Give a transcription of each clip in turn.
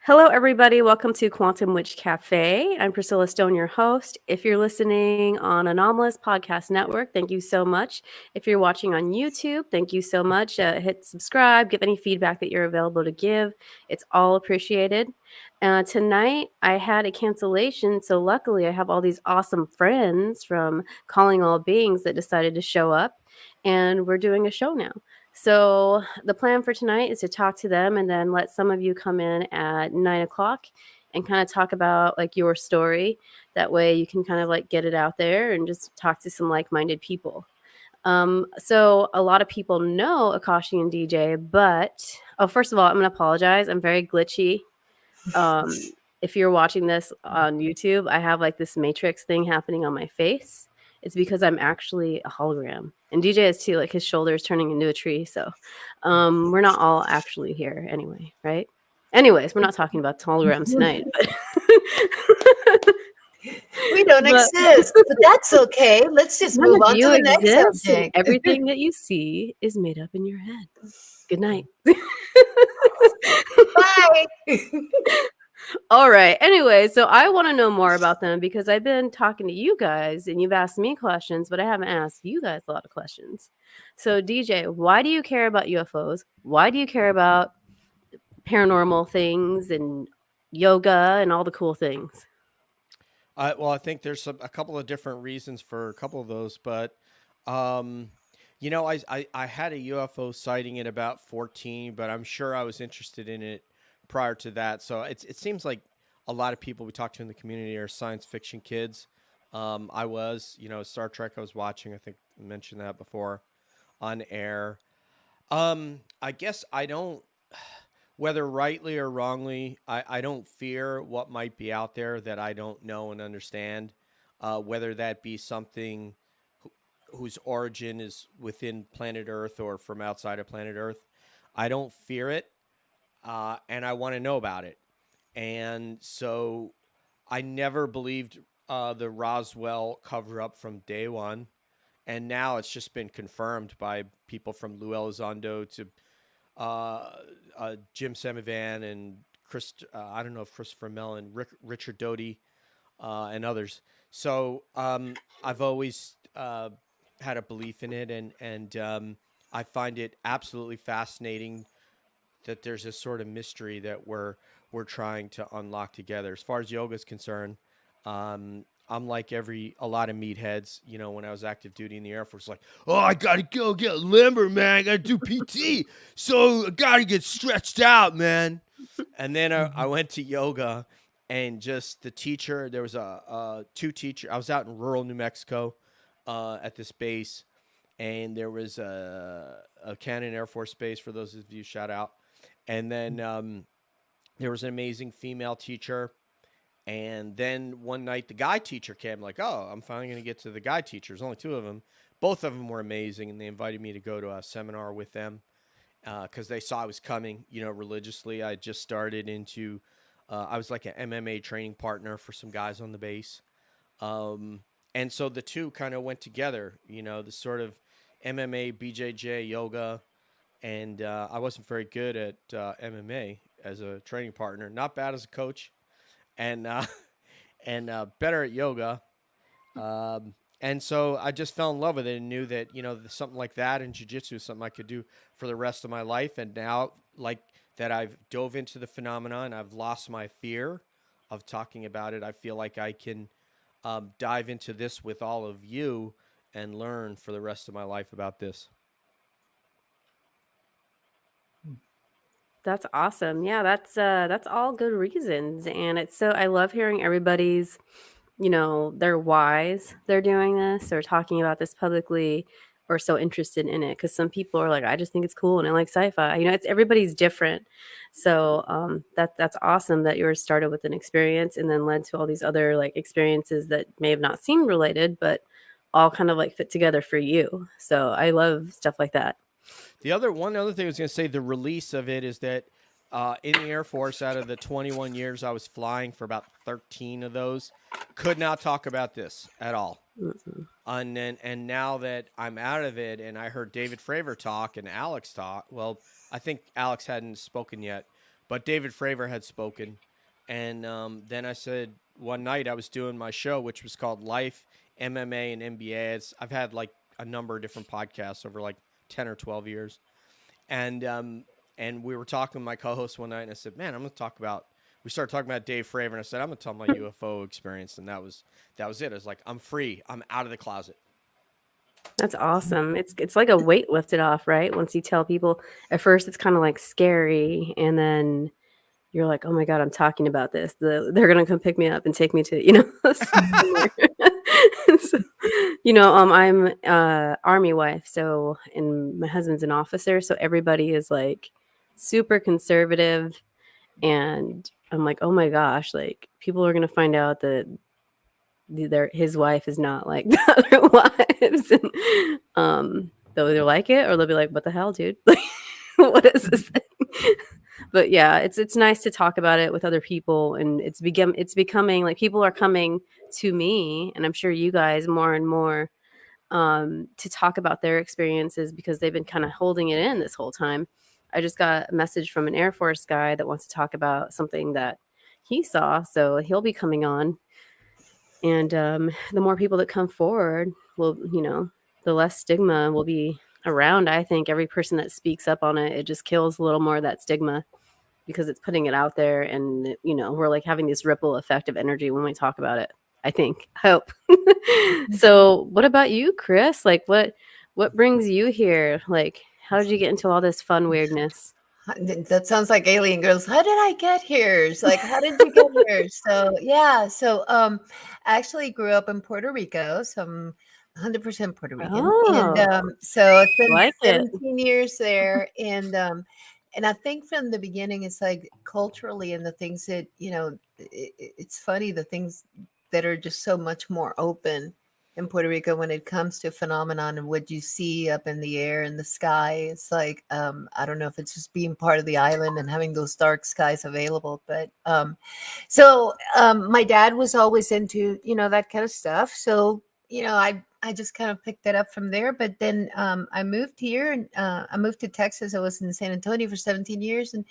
Hello, everybody. Welcome to Quantum Witch Cafe. I'm Priscilla Stone, your host. If you're listening on Anomalous Podcast Network, thank you so much. If you're watching on YouTube, thank you so much. Hit subscribe, give any feedback that you're available to give. It's all appreciated. Tonight, I had a cancellation, so luckily, I have all these awesome friends from Calling All Beings that decided to show up, and we're doing a show now. So the plan for tonight is to talk to them and then let some of you come in at 9 o'clock and kind of talk about like your story. That way you can kind of like get it out there and just talk to some like-minded people. So a lot of people know Akashi and DJ, but first of all, I'm gonna apologize. I'm very glitchy. If you're watching this on YouTube, I have like this matrix thing happening on my face. It's because I'm actually a hologram. And DJ is too, like his shoulder is turning into a tree. So we're not all actually here anyway, right? Anyways, we're not talking about holograms tonight. But We don't exist, but that's okay. Let's just none move of on to you the next exist, and subject. everything that you see is made up in your head. Good night. Bye. All right. Anyway, so I want to know more about them because I've been talking to you guys and you've asked me questions, but I haven't asked you guys a lot of questions. So, DJ, why do you care about UFOs? Why do you care about paranormal things and yoga and all the cool things? Well, I think there's a couple of different reasons for a couple of those, but um, I had a UFO sighting at about 14, but I'm sure I was interested in it prior to that. So it seems like a lot of people we talk to in the community are science fiction kids. I was, Star Trek I was watching. I think I mentioned that before on air. I guess I don't, whether rightly or wrongly, I don't fear what might be out there that I don't know and understand, whether that be something whose origin is within planet Earth or from outside of planet Earth. I don't fear it, and I want to know about it. And so I never believed the Roswell cover up from day one. And now it's just been confirmed by people from Lou Elizondo to Jim Semivan and I don't know if Christopher Mellon, Richard Doty, and others. So I've always had a belief in it, and I find it absolutely fascinating that there's this sort of mystery that we're trying to unlock together. As far as yoga is concerned, I'm like a lot of meatheads, when I was active duty in the Air Force, like, oh, I got to go get limber, man. I got to do PT. So I got to get stretched out, man. And then I went to yoga and just the teacher, there was two teachers. I was out in rural New Mexico at this base, and there was a Cannon Air Force base, for those of you, shout out. And then there was an amazing female teacher. And then one night the guy teacher came, like, oh, I'm finally going to get to the guy teachers. Only two of them. Both of them were amazing, and they invited me to go to a seminar with them because they saw I was coming, religiously. I just started into, I was like an MMA training partner for some guys on the base. And so the two kind of went together, the sort of MMA, BJJ, yoga. And I wasn't very good at MMA as a training partner. Not bad as a coach. And better at yoga. And so I just fell in love with it and knew that, something like that in jiu-jitsu is something I could do for the rest of my life. And now, like that, I've dove into the phenomena and I've lost my fear of talking about it. I feel like I can dive into this with all of you and learn for the rest of my life about this. That's awesome. Yeah, that's all good reasons. And it's so I love hearing everybody's, their whys they're doing this or talking about this publicly or so interested in it. Because some people are like, I just think it's cool and I like sci-fi. It's everybody's different. So that's awesome that yours started with an experience and then led to all these other like experiences that may have not seemed related, but all kind of like fit together for you. So I love stuff like that. One other thing I was going to say, the release of it is that in the Air Force, out of the 21 years I was flying, for about 13 of those, could not talk about this at all. Mm-hmm. And now that I'm out of it, and I heard David Fravor talk and Alex talk. Well, I think Alex hadn't spoken yet, but David Fravor had spoken. And then I said one night I was doing my show, which was called Life, MMA, and NBA. I've had like a number of different podcasts over like 10 or 12 years. And we were talking with my co-host one night, and I said, man, I'm going to talk about, we started talking about Dave Fravor, and I said, I'm going to tell my UFO experience. And that was it. I was like, I'm free. I'm out of the closet. That's awesome. It's like a weight lifted off, right? Once you tell people, at first it's kind of like scary, and then you're like, oh my God, I'm talking about this. They're going to come pick me up and take me to, somewhere. So, I'm Army wife. So, and my husband's an officer. So everybody is like super conservative. And I'm like, oh my gosh, like people are going to find out that his wife is not like the other wives. And they'll either like it or they'll be like, what the hell, dude? Like, what is this thing? But yeah, it's nice to talk about it with other people, and it's becoming like people are coming to me, and I'm sure you guys more and more to talk about their experiences because they've been kind of holding it in this whole time. I just got a message from an Air Force guy that wants to talk about something that he saw, so he'll be coming on. And the more people that come forward will, the less stigma will be around. I think every person that speaks up on it just kills a little more of that stigma because it's putting it out there, and we're like having this ripple effect of energy when we talk about it. I hope. So what about you, Chris? Like what brings you here? Like, how did you get into all this fun weirdness? That sounds like Alien Girls. How did I get here? It's like, how did you get here? So yeah, I actually grew up in Puerto Rico, so I'm 100% Puerto Rican, and so I spent 17 years there, and I think from the beginning, it's like culturally and the things that it's funny, the things that are just so much more open in Puerto Rico when it comes to phenomenon and what you see up in the air and the sky. It's like, I don't know if it's just being part of the island and having those dark skies available, but my dad was always into, that kind of stuff. So, I just kind of picked that up from there. But then I moved here, and I moved to Texas. I was in San Antonio for 17 years, and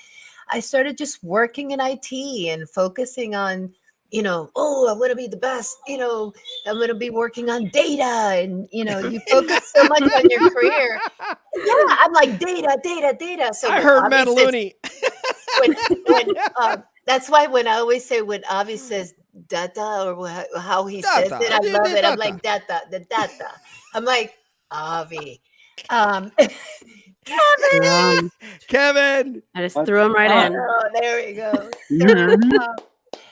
I started just working in IT and focusing on, oh, I want to be the best, I'm going to be working on data. And, you focus so much on your career. Yeah, I'm like, data. So I heard Metaluni. That's why when I always say, when Avi says data, or how he says it, I love it. I'm like, the data. I'm like, Avi. Kevin. I just threw him right in. Oh, there we go.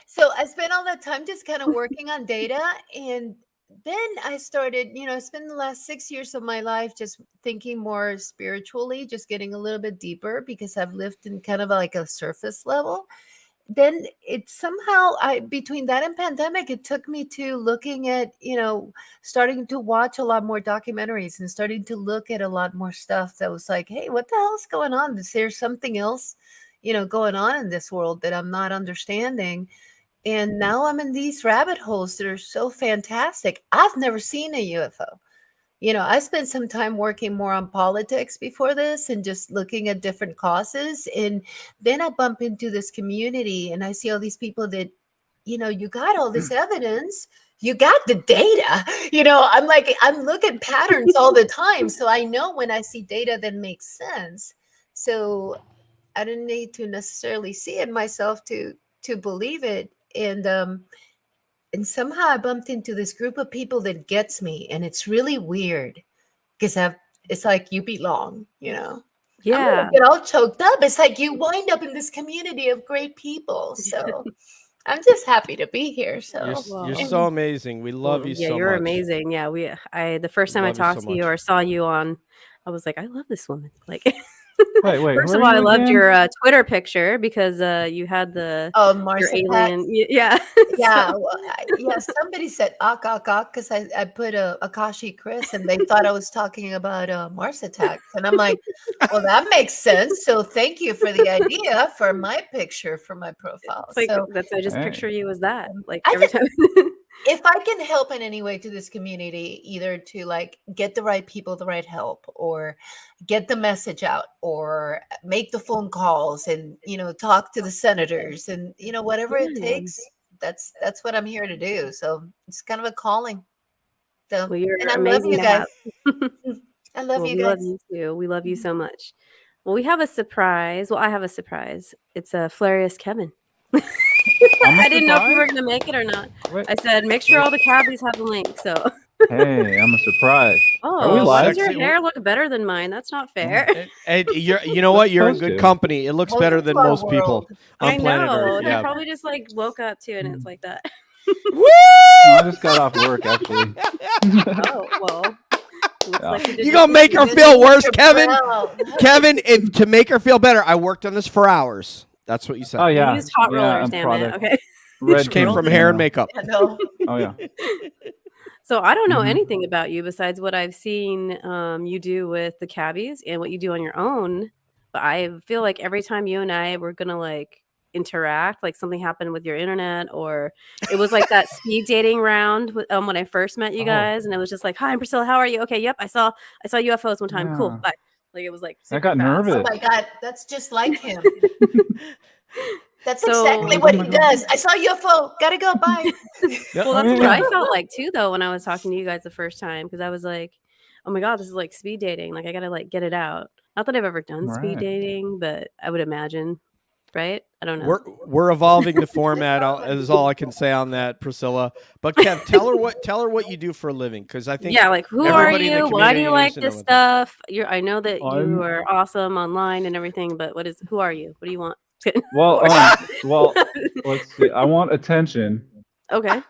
So I spent all that time just kind of working on data. And then I started, I spent the last 6 years of my life just thinking more spiritually, just getting a little bit deeper because I've lived in kind of like a surface level. Then it somehow, between that and pandemic, it took me to looking at, starting to watch a lot more documentaries and starting to look at a lot more stuff that was like, hey, what the hell's going on? Is there something else, going on in this world that I'm not understanding? And now I'm in these rabbit holes that are so fantastic. I've never seen a UFO. I spent some time working more on politics before this and just looking at different causes. And then I bump into this community and I see all these people that, you got all this evidence, you got the data, I'm like, I'm looking patterns all the time. So I know when I see data that makes sense. So I didn't need to necessarily see it myself to believe it. And somehow I bumped into this group of people that gets me, and it's really weird because it's like you belong, Yeah, I'm get all choked up. It's like you wind up in this community of great people. So I'm just happy to be here. So you're so amazing. We love you so much. Yeah, you're amazing. Yeah, the first time I talked to you or saw you on, I was like, I love this woman. Like, wait. First of all, I loved your Twitter picture because you had your alien. Yeah. Yeah. Somebody said "ak ak ak" because I put a Akashi Chris, and they thought I was talking about Mars attacks, and I'm like, well, that makes sense. So thank you for the idea for my picture for my profile. Like, so I just picture you as that. Like I every time. if I can help in any way to this community, either to like get the right people the right help, or get the message out, or make the phone calls, and talk to the senators, and whatever it Yeah. takes, that's what I'm here to do. So it's kind of a calling. So, Well, you're and I love amazing you to guys. have. I love Well, you we love guys. you too. We love you so much. Well, we have a surprise. Well, I have a surprise. It's a Flarius Kevin. I'm a I didn't know if you were surprise? gonna make it or not. Wait, I said make sure wait. all the cabbies have a link. So, Hey, I'm a surprise. Are we oh, why does live? your Sexy. hair look better than mine? That's not fair. And you know what? You're in Supposed good to. company. It looks better Welcome than to our most people world. on I planet know. Earth. They Yeah. probably just like woke up too, and it's like that. Woo! No, I just got off work, actually. Oh well, looks like you did. You gonna make her You feel didn't worse, your Kevin? brow. Kevin, to make her feel better, I worked on this for hours. That's what you said. Oh, You yeah. used hot Yeah, rollers, I'm damn product. it. Okay. Red She came King, from you hair and know. makeup. I know. Oh, yeah. So I don't know Mhm. anything about you besides what I've seen you do with the cabbies and what you do on your own. But I feel like every time you and I were gonna like interact, like something happened with your internet, or it was like that speed dating round when I first met you Oh, guys, and it was just like, "Hi, I'm Priscilla. How are you? Okay, yep, I saw UFOs one time. Cool, yeah. bye." Like it was like I super got fast. Oh nervous. my God, that's just like him. That's So exactly Like, oh what my he God. does. I saw UFO. Gotta go. Bye. Yeah. well, Oh, that's what I yeah. felt like too, though, when I was talking to you guys the first time, because I was like, "Oh my God, this is like speed dating. Like I gotta like get it out." Not that I've ever done speed Right. dating, but I would imagine, right? I don't know. We're evolving the format. Is all I can say on that, Priscilla. But Kev, tell her what you do for a living, because I think Yeah, like who are everybody in the you? Why do community you needs like to know this about that. stuff? I know that you I'm are awesome online and everything, but who are you? What do you want? well. Or- Well. Let's see. I want attention. okay,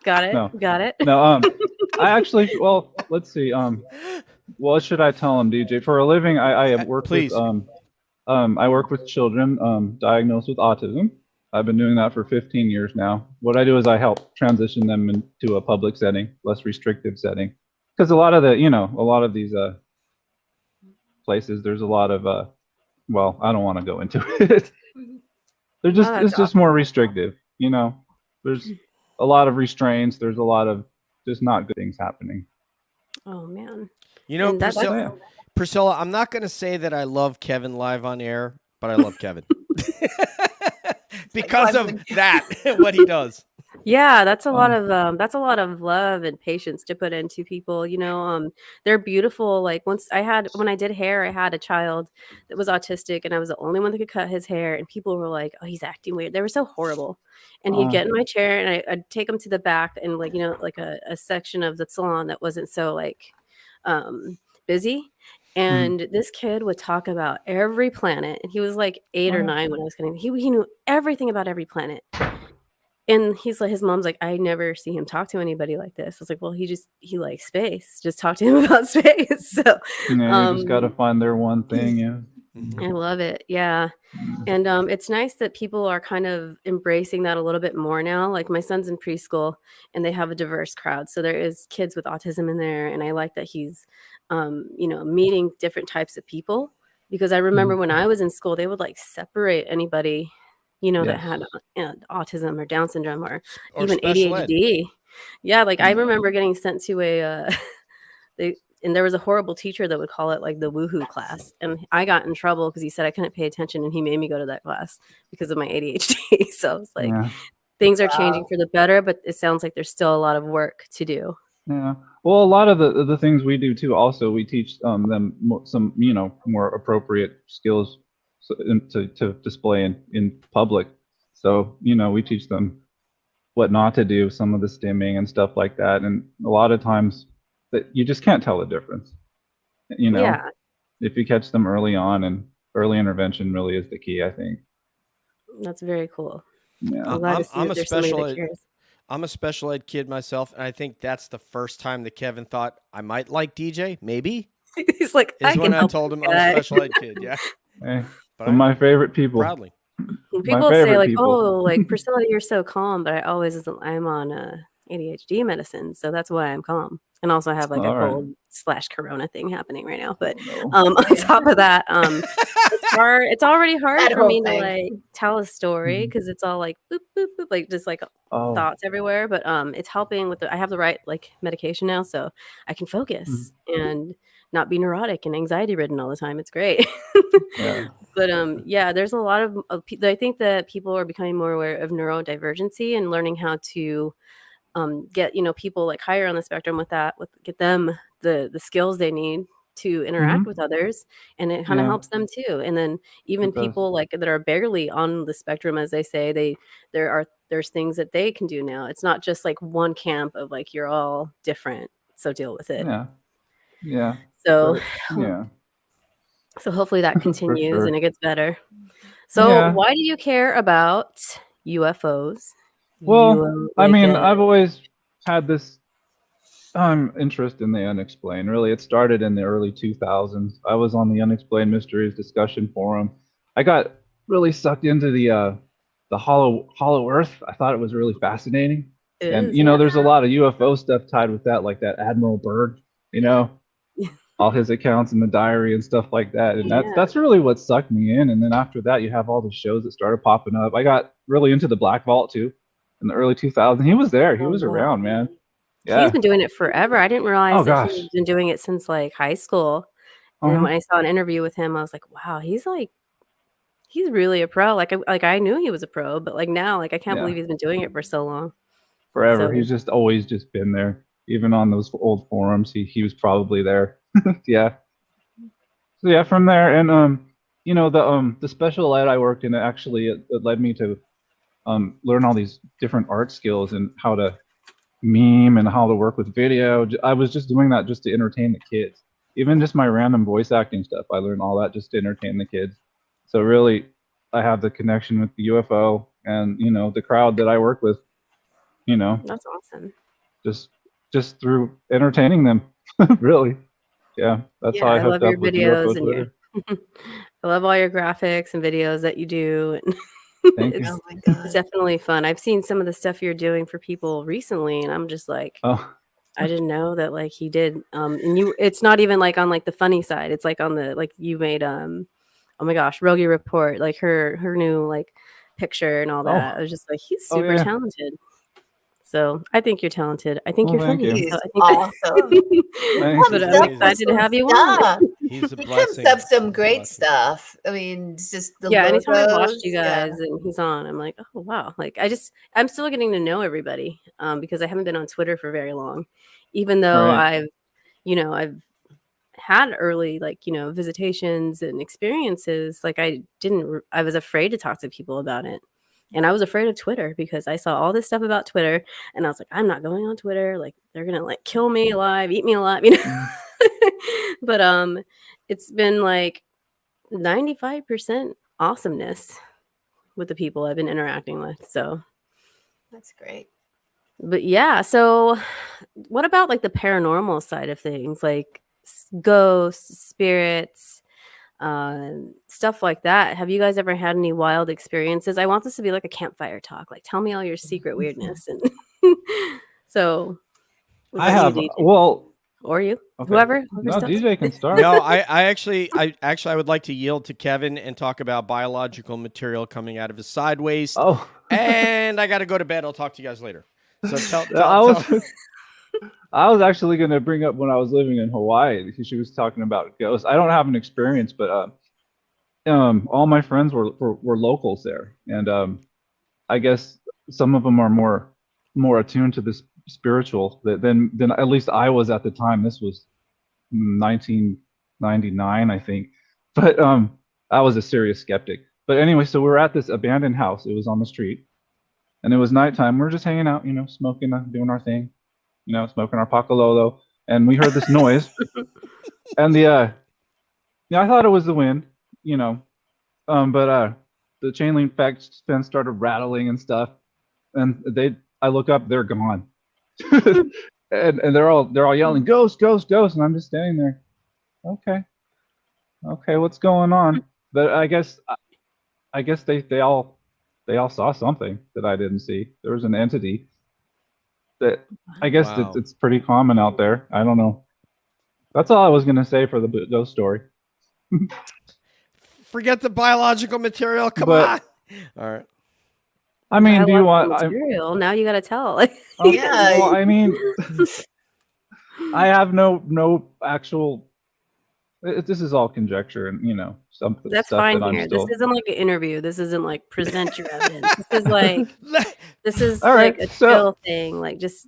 got it, No. got it. No. I actually. Well. Let's see. What should I tell him, DJ? For a living, I have worked Please. with I work with children diagnosed with autism. I've been doing that for 15 years now. What I do is I help transition them into a public setting, less restrictive setting, because a lot of these places, there's a lot of well, I don't want to go into it. Oh, that's It's just more restrictive. There's a lot of restraints. There's a lot of just not good things happening. Oh man, You know, and that's Priscilla, I'm not going to say that I love Kevin live on air, but I love Kevin because of that, what he does. yeah, that's a lot of love and patience to put into people. They're beautiful. Like when I did hair, I had a child that was autistic, and I was the only one that could cut his hair. And people were like, "Oh, he's acting weird." They were so horrible. And he'd get in my chair, and I'd take him to the back, and like like a section of the salon that wasn't so like busy. And this kid would talk about every planet, and he was like 8 or 9 when I was getting. He knew everything about every planet. And he's like, his mom's like, I never see him talk to anybody like this. I was like, well, he likes space. Just talk to him about space. So, Yeah, you just got to find their one thing. Yeah. I love it. Yeah. And it's nice that people are kind of embracing that a little bit more now. Like my son's in preschool, and they have a diverse crowd. So there is kids with autism in there. And I like that he's, meeting different types of people, because I remember when I was in school, they would like separate anybody that had autism or Down syndrome or even special ed. ADHD. Yeah, like I remember getting sent to and there was a horrible teacher that would call it like the woohoo class, and I got in trouble because he said I couldn't pay attention, and he made me go to that class because of my ADHD. So it's like things are changing for the better, but it sounds like there's still a lot of work to do. Yeah. Well, a lot of the things we do too. Also, we teach them some more appropriate skills to display in public. So we teach them what not to do, some of the stimming and stuff like that. And a lot of times that you just can't tell the difference. Yeah. If you catch them early on, and early intervention really is the key, I think. That's very cool. Yeah. I'm a special ed kid myself, and I think that's the first time that Kevin thought I might like DJ. Maybe he's like, when I told him I'm a special ed kid. Yeah, hey, some of my favorite people. Proudly. People say like, "Oh, like Pricilla, you're so calm," but I'm on ADHD medicine, so that's why I'm calm. And also I have like a cold / corona thing happening right now. But on top of that, it's hard. It's already hard That for whole me to thing. like tell a story Mhm. because it's all like boop boop boop, like just like Oh. thoughts everywhere. But it's helping with I have the right like medication now, so I can focus and not be neurotic and anxiety ridden all the time. It's great. Yeah. But yeah, there's a lot of I think that people are becoming more aware of neurodivergency and learning how to get people like higher on the spectrum with get them the skills they need to interact with others, and it kind of Yeah. helps them too. And then even It does. people like that are barely on the spectrum, as they say, there's things that they can do now. It's not just like one camp of like you're all different, so deal with it. Yeah. Yeah. So But, yeah. so hopefully that For continues and sure. it gets better. So Yeah. why do you care about UFOs? Well, I Like mean, I've always had this interest in the unexplained. Really, it started in the early 2000s. I was on the Unexplained Mysteries discussion forum. I got really sucked into the Hollow Earth. I thought it was really fascinating. it And is, yeah. there's a lot of UFO stuff tied with that, like that Admiral Byrd, all his accounts in the diary and stuff like that. And Yeah. that's really what sucked me in. And then after that, you have all the shows that started popping up. I got really into the Black Vault too in the early 2000s. He was there. He was wow. around, man. He's Yeah. been doing it forever. I didn't realize Oh that gosh. he's been doing it since like high school. And then when I saw an interview with him, I was like, wow, he's really a pro. Like I knew he was a pro, but like now, like I can't Yeah. believe he's been doing it for so long. Forever. So He's just always just been there. Even on those old forums, he was probably there. Yeah. So yeah, from there, and the special ed I worked in, it led me to learn all these different art skills and how to meme and how to work with video. I was just doing that just to entertain the kids. Even just my random voice acting stuff, I learned all that just to entertain the kids. So really, I have the connection with the UFO and the crowd that I work with. that's awesome. Just through entertaining them. Really, yeah. That's Yeah, how I I hooked love your up with videos UFO and your Twitter. I love all your graphics and videos that you do. And Thank you. Oh my it's God. definitely fun. I've seen some of the stuff you're doing for people recently, and I'm just like, Oh, I didn't know that like he did. And it's not even like on like the funny side. It's like on the like you made oh my gosh, Rogie Report, like her new like picture and all that. I was just like, he's oh super yeah. talented. So I think you're talented. I think Well, you're thank funny. you. So He's I think awesome. Thank but Comes I'm up with excited to some have you on. stuff. He's a He comes blessing. up some great Blessing. stuff. I mean, it's just the Yeah, anytime I watch logos. you Yeah. guys and he's on, I'm like, oh wow. Like I'm still getting to know everybody because I haven't been on Twitter for very long. Even though Right. I've had early like visitations and experiences, like I was afraid to talk to people about it. And I was afraid of Twitter because I saw all this stuff about Twitter and I was like, I'm not going on Twitter. Like they're gonna like kill me alive, eat me alive, But it's been like 95% awesomeness with the people I've been interacting with. So That's great. but yeah, so what about like the paranormal side of things, like ghosts, spirits, stuff like that? Have you guys ever had any wild experiences? I want this to be like a campfire talk. Like, tell me all your secret weirdness. And so, what I about have you, DJ? well. Or you, Okay. whoever No, starts. DJ can start. No, I would like to yield to Kevin and talk about biological material coming out of his side waist. Oh. And I got to go to bed. I'll talk to you guys later. So tell. I was actually going to bring up when I was living in Hawaii because she was talking about ghosts. I don't have an experience, but all my friends were locals there, and I guess some of them are more attuned to this spiritual than at least I was at the time. This was 1999, I think. But I was a serious skeptic. But anyway, so we were at this abandoned house. It was on the street, and it was nighttime. We were just hanging out, smoking, doing our thing, smoking our pakalolo, and we heard this noise. And I thought it was the wind, but the chain link fence started rattling and stuff, and I look up, they're gone. and they're all yelling, ghost, ghost, ghost, and I'm just standing there. Okay, what's going on? But I guess they all saw something that I didn't see. There was an entity that I guess Wow. it's pretty common out there. I don't know. That's all I was gonna say for the ghost story. Forget the biological material. Come But- on. All right. I mean, do you want? material? Now you got to tell. Okay, Yeah. well, I mean, I have no actual. This is all conjecture, and some That's stuff fine that I'm here. still. This isn't like an interview. This isn't like present your evidence. This is like All right, like a so- chill thing. Like just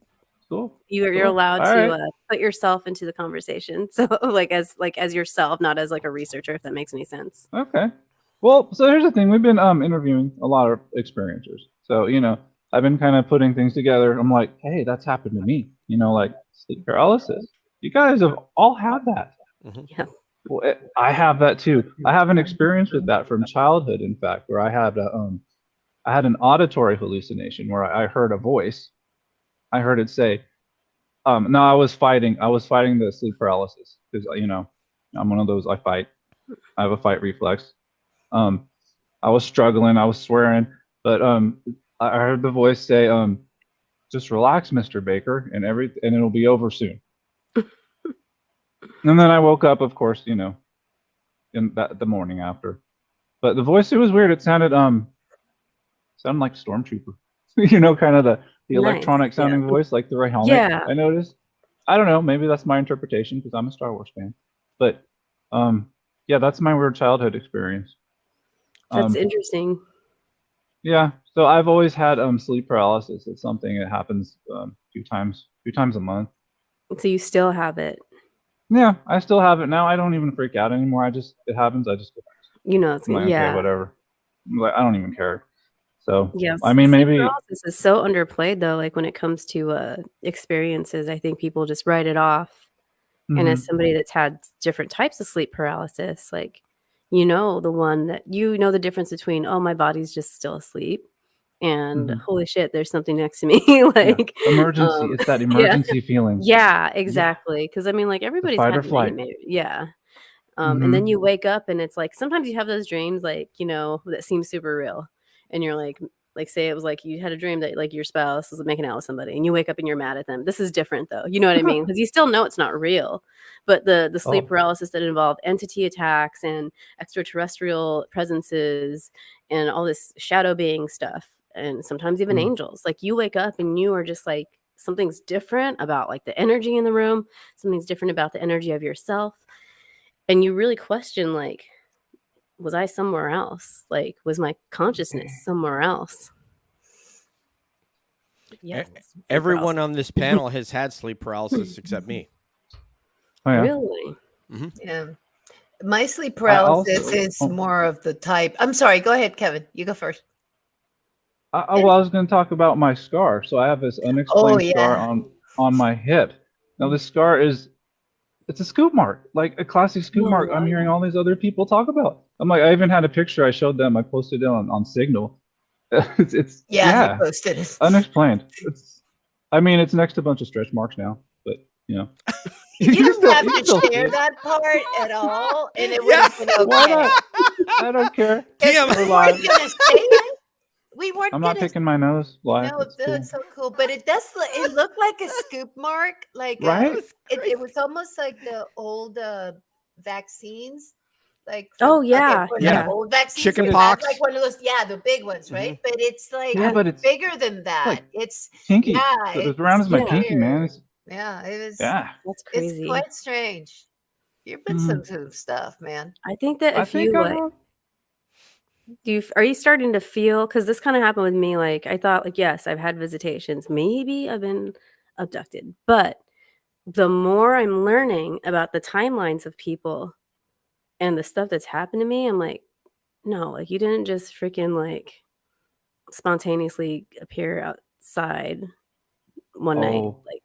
Cool. you're Cool. allowed All to right. put yourself into the conversation. So like as yourself, not as like a researcher, if that makes any sense. Okay. Well, so here's the thing. We've been interviewing a lot of experiencers. So, I've been kind of putting things together. I'm like, hey, that's happened to me. Like sleep paralysis. You guys have all had that. Mhm. Yeah. Well, I have that too. I have an experience with that from childhood, in fact, where I had an auditory hallucination where I heard a voice. I heard it say, no, I was fighting the sleep paralysis because, I'm one of those, I fight. I have a fight reflex. I was struggling, I was swearing, but I heard the voice say, just relax, Mr. Baker, and it'll be over soon. And then I woke up, of course, in the morning after. But the voice, it was weird. It sounded like Stormtrooper. Kind of the Nice, electronic sounding yeah. voice, like the right helmet. Yeah. I noticed. I don't know, maybe that's my interpretation because I'm a Star Wars fan. But yeah, that's my weird childhood experience. That's interesting. Yeah, so I've always had sleep paralysis. It's something that happens a few times a month. So you still have it. Yeah, I still have it now. I don't even freak out anymore. It happens. I just go back. It's I'm like, yeah. okay, whatever. I'm like, I don't even care. So Yes. I mean, sleep maybe paralysis is so underplayed though. Like when it comes to experiences, I think people just write it off. And as somebody that's had different types of sleep paralysis, like the one that the difference between, oh, my body's just still asleep and holy shit, there's something next to me. Like emergency. It's that emergency feeling. Yeah, exactly. Because I mean, like everybody's fight or had flight. nightmares. Yeah. And then you wake up and it's like sometimes you have those dreams like, that seem super real. And you're like say it was like you had a dream that like your spouse was making out with somebody and you wake up and you're mad at them. This is different though. You know what I mean? Because you still know it's not real. But the sleep paralysis that involve entity attacks and extraterrestrial presences and all this shadow being stuff and sometimes even angels. Like you wake up and you are just like something's different about like the energy in the room. Something's different about the energy of yourself. And you really question like, was I somewhere else? Like, was my consciousness somewhere else? Yes. Everyone on this panel has had sleep paralysis except me. Oh, yeah. Really? Yeah. My sleep paralysis is more of the type. I'm sorry. Go ahead, Kevin. You go first. I was going to talk about my scar. So I have this unexplained scar on my hip. Now this scar it's a scoop mark, like a classic scoop mark. I'm hearing all these other people talk about. I'm like, I even had a picture. I showed them. I posted it on Signal. It's He posted it. unexplained. It's next to a bunch of stretch marks now, but You don't have to share that part at all, and it would have been okay. Why not? I don't care. Damn. We're live. We weren't I'm not picking my nose. Live. No, that's so cool. But it does. It looked like a scoop mark, like right. It was almost like the old vaccines, like old vaccines. Chicken pox, like one of those. Yeah, the big ones, right? But it's like but it's bigger than that. like it's pinky. Yeah, it's around as my pinky, man. it was. Yeah, that's crazy. It's quite strange. You've been some stuff, man. I think that if you like. Are you starting to feel, because this kind of happened with me, like I thought like, yes, I've had visitations, maybe I've been abducted, but the more I'm learning about the timelines of people and the stuff that's happened to me, I'm like, no, like you didn't just freaking like spontaneously appear outside one night, like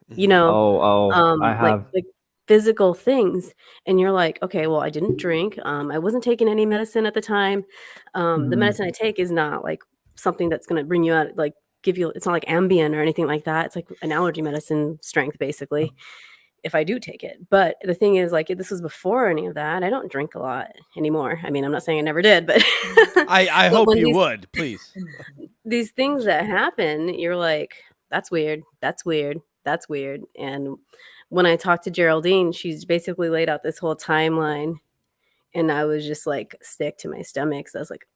I have like physical things, and you're like, okay, well, I didn't drink, I wasn't taking any medicine at the time, the medicine I take is not like something that's going to bring you out, like give you, it's not like Ambien or anything like that. It's like an allergy medicine strength basically if I do take it. But the thing is, like, this was before any of that. I don't drink a lot anymore. I mean, I'm not saying I never did, but I hope you would, please. These things that happen, you're like, that's weird, that's weird, that's weird. And when I talked to Geraldine, she's basically laid out this whole timeline and I was just like sick to my stomach. So I was like,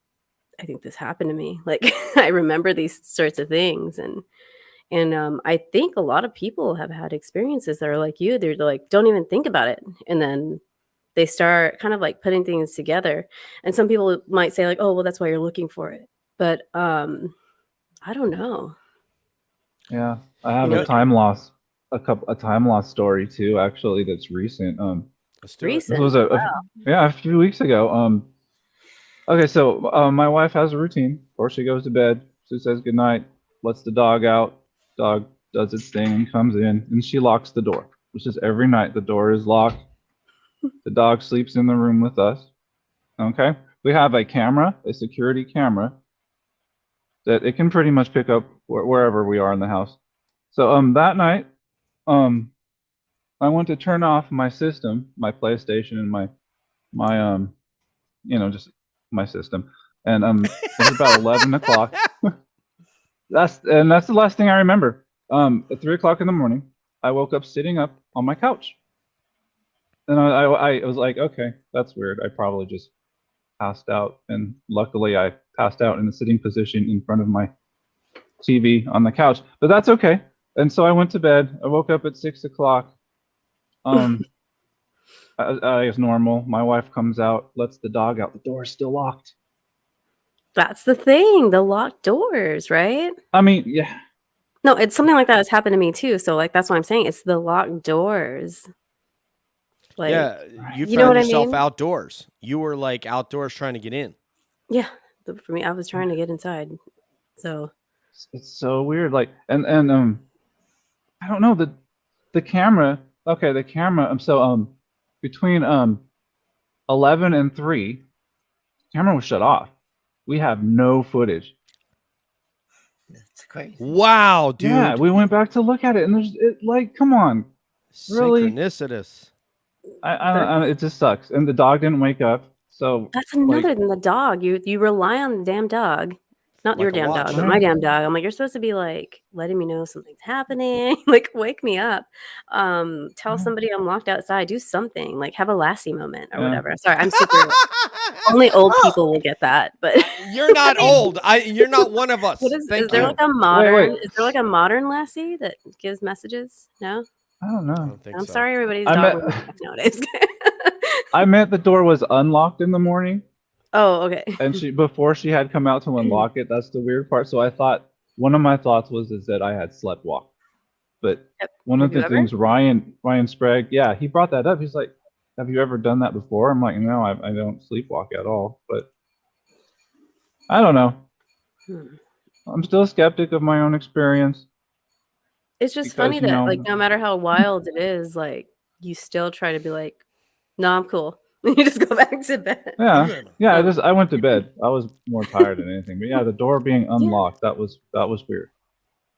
I think this happened to me. Like I remember these sorts of things, and I think a lot of people have had experiences that are like you. They're like, don't even think about it, and then they start kind of like putting things together. And some people might say like, oh, well, that's why you're looking for it. But I don't know. Yeah, I have You a know, time loss, a time loss story too. Actually, that's recent. let's do it. This Recent. was a few weeks ago. Okay, so my wife has a routine. Before she goes to bed, she says goodnight, lets the dog out. Dog does its thing and comes in, and she locks the door. Which is every night the door is locked. The dog sleeps in the room with us. Okay, we have a camera, a security camera, that it can pretty much pick up wherever we are in the house. So that night, I went to turn off my system, my PlayStation, and my just my system, and it was about 11 o'clock. That's the last thing I remember. At 3 o'clock in the morning, I woke up sitting up on my couch, and I was like, okay, that's weird. I probably just passed out, and luckily I passed out in a sitting position in front of my TV on the couch, but that's okay. And so I went to bed. I woke up at 6 o'clock. As normal, my wife comes out, lets the dog out. The door is still locked. That's the thing, the locked doors, right? I mean, yeah. No, it's something like that has happened to me too. So like that's what I'm saying. It's the locked doors. Like, Yeah, you you know found what I yourself mean? outdoors. You were like outdoors trying to get in. Yeah. For me, I was trying to get inside. So It's so weird. Like, and I don't know, the camera. Okay, the camera. So between 11 and 3, the camera was shut off. We have no footage. That's crazy. Wow, dude. Yeah, we went back to look at it, and like, come on, really? Synchronicitous. It just sucks. And the dog didn't wake up. So that's like, another than the dog. You rely on the damn dog. Not Like your a damn watch. dog, but my damn dog. I'm like, you're supposed to be like letting me know something's happening. Like, wake me up. Tell somebody I'm locked outside. Do something. Like, have a Lassie moment or Yeah. whatever. Sorry, I'm super. Only old Oh. people will get that. But You're not old. You're not one of us. what is Thank there you. like a modern? wait. Is there like a modern Lassie that gives messages? No. I don't I know. don't think I'm so. sorry, everybody's I dog met- wants back nowadays. I meant the door was unlocked in the morning, Oh, okay. and before she had come out to unlock it. That's the weird part. So I thought one of my thoughts was that I had slept walk, but Yep. one Have of you the ever? things Ryan Sprague, yeah, he brought that up. He's like, "Have you ever done that before?" I'm like, "No, I don't sleepwalk at all." But I don't know. Hmm. I'm still a skeptic of my own experience. It's just Because, funny that like no matter how wild it is, like you still try to be like, no, I'm cool. You just go back to bed. yeah, I went to bed. I was more tired than anything. But yeah, the door being Yeah. unlocked, that was weird.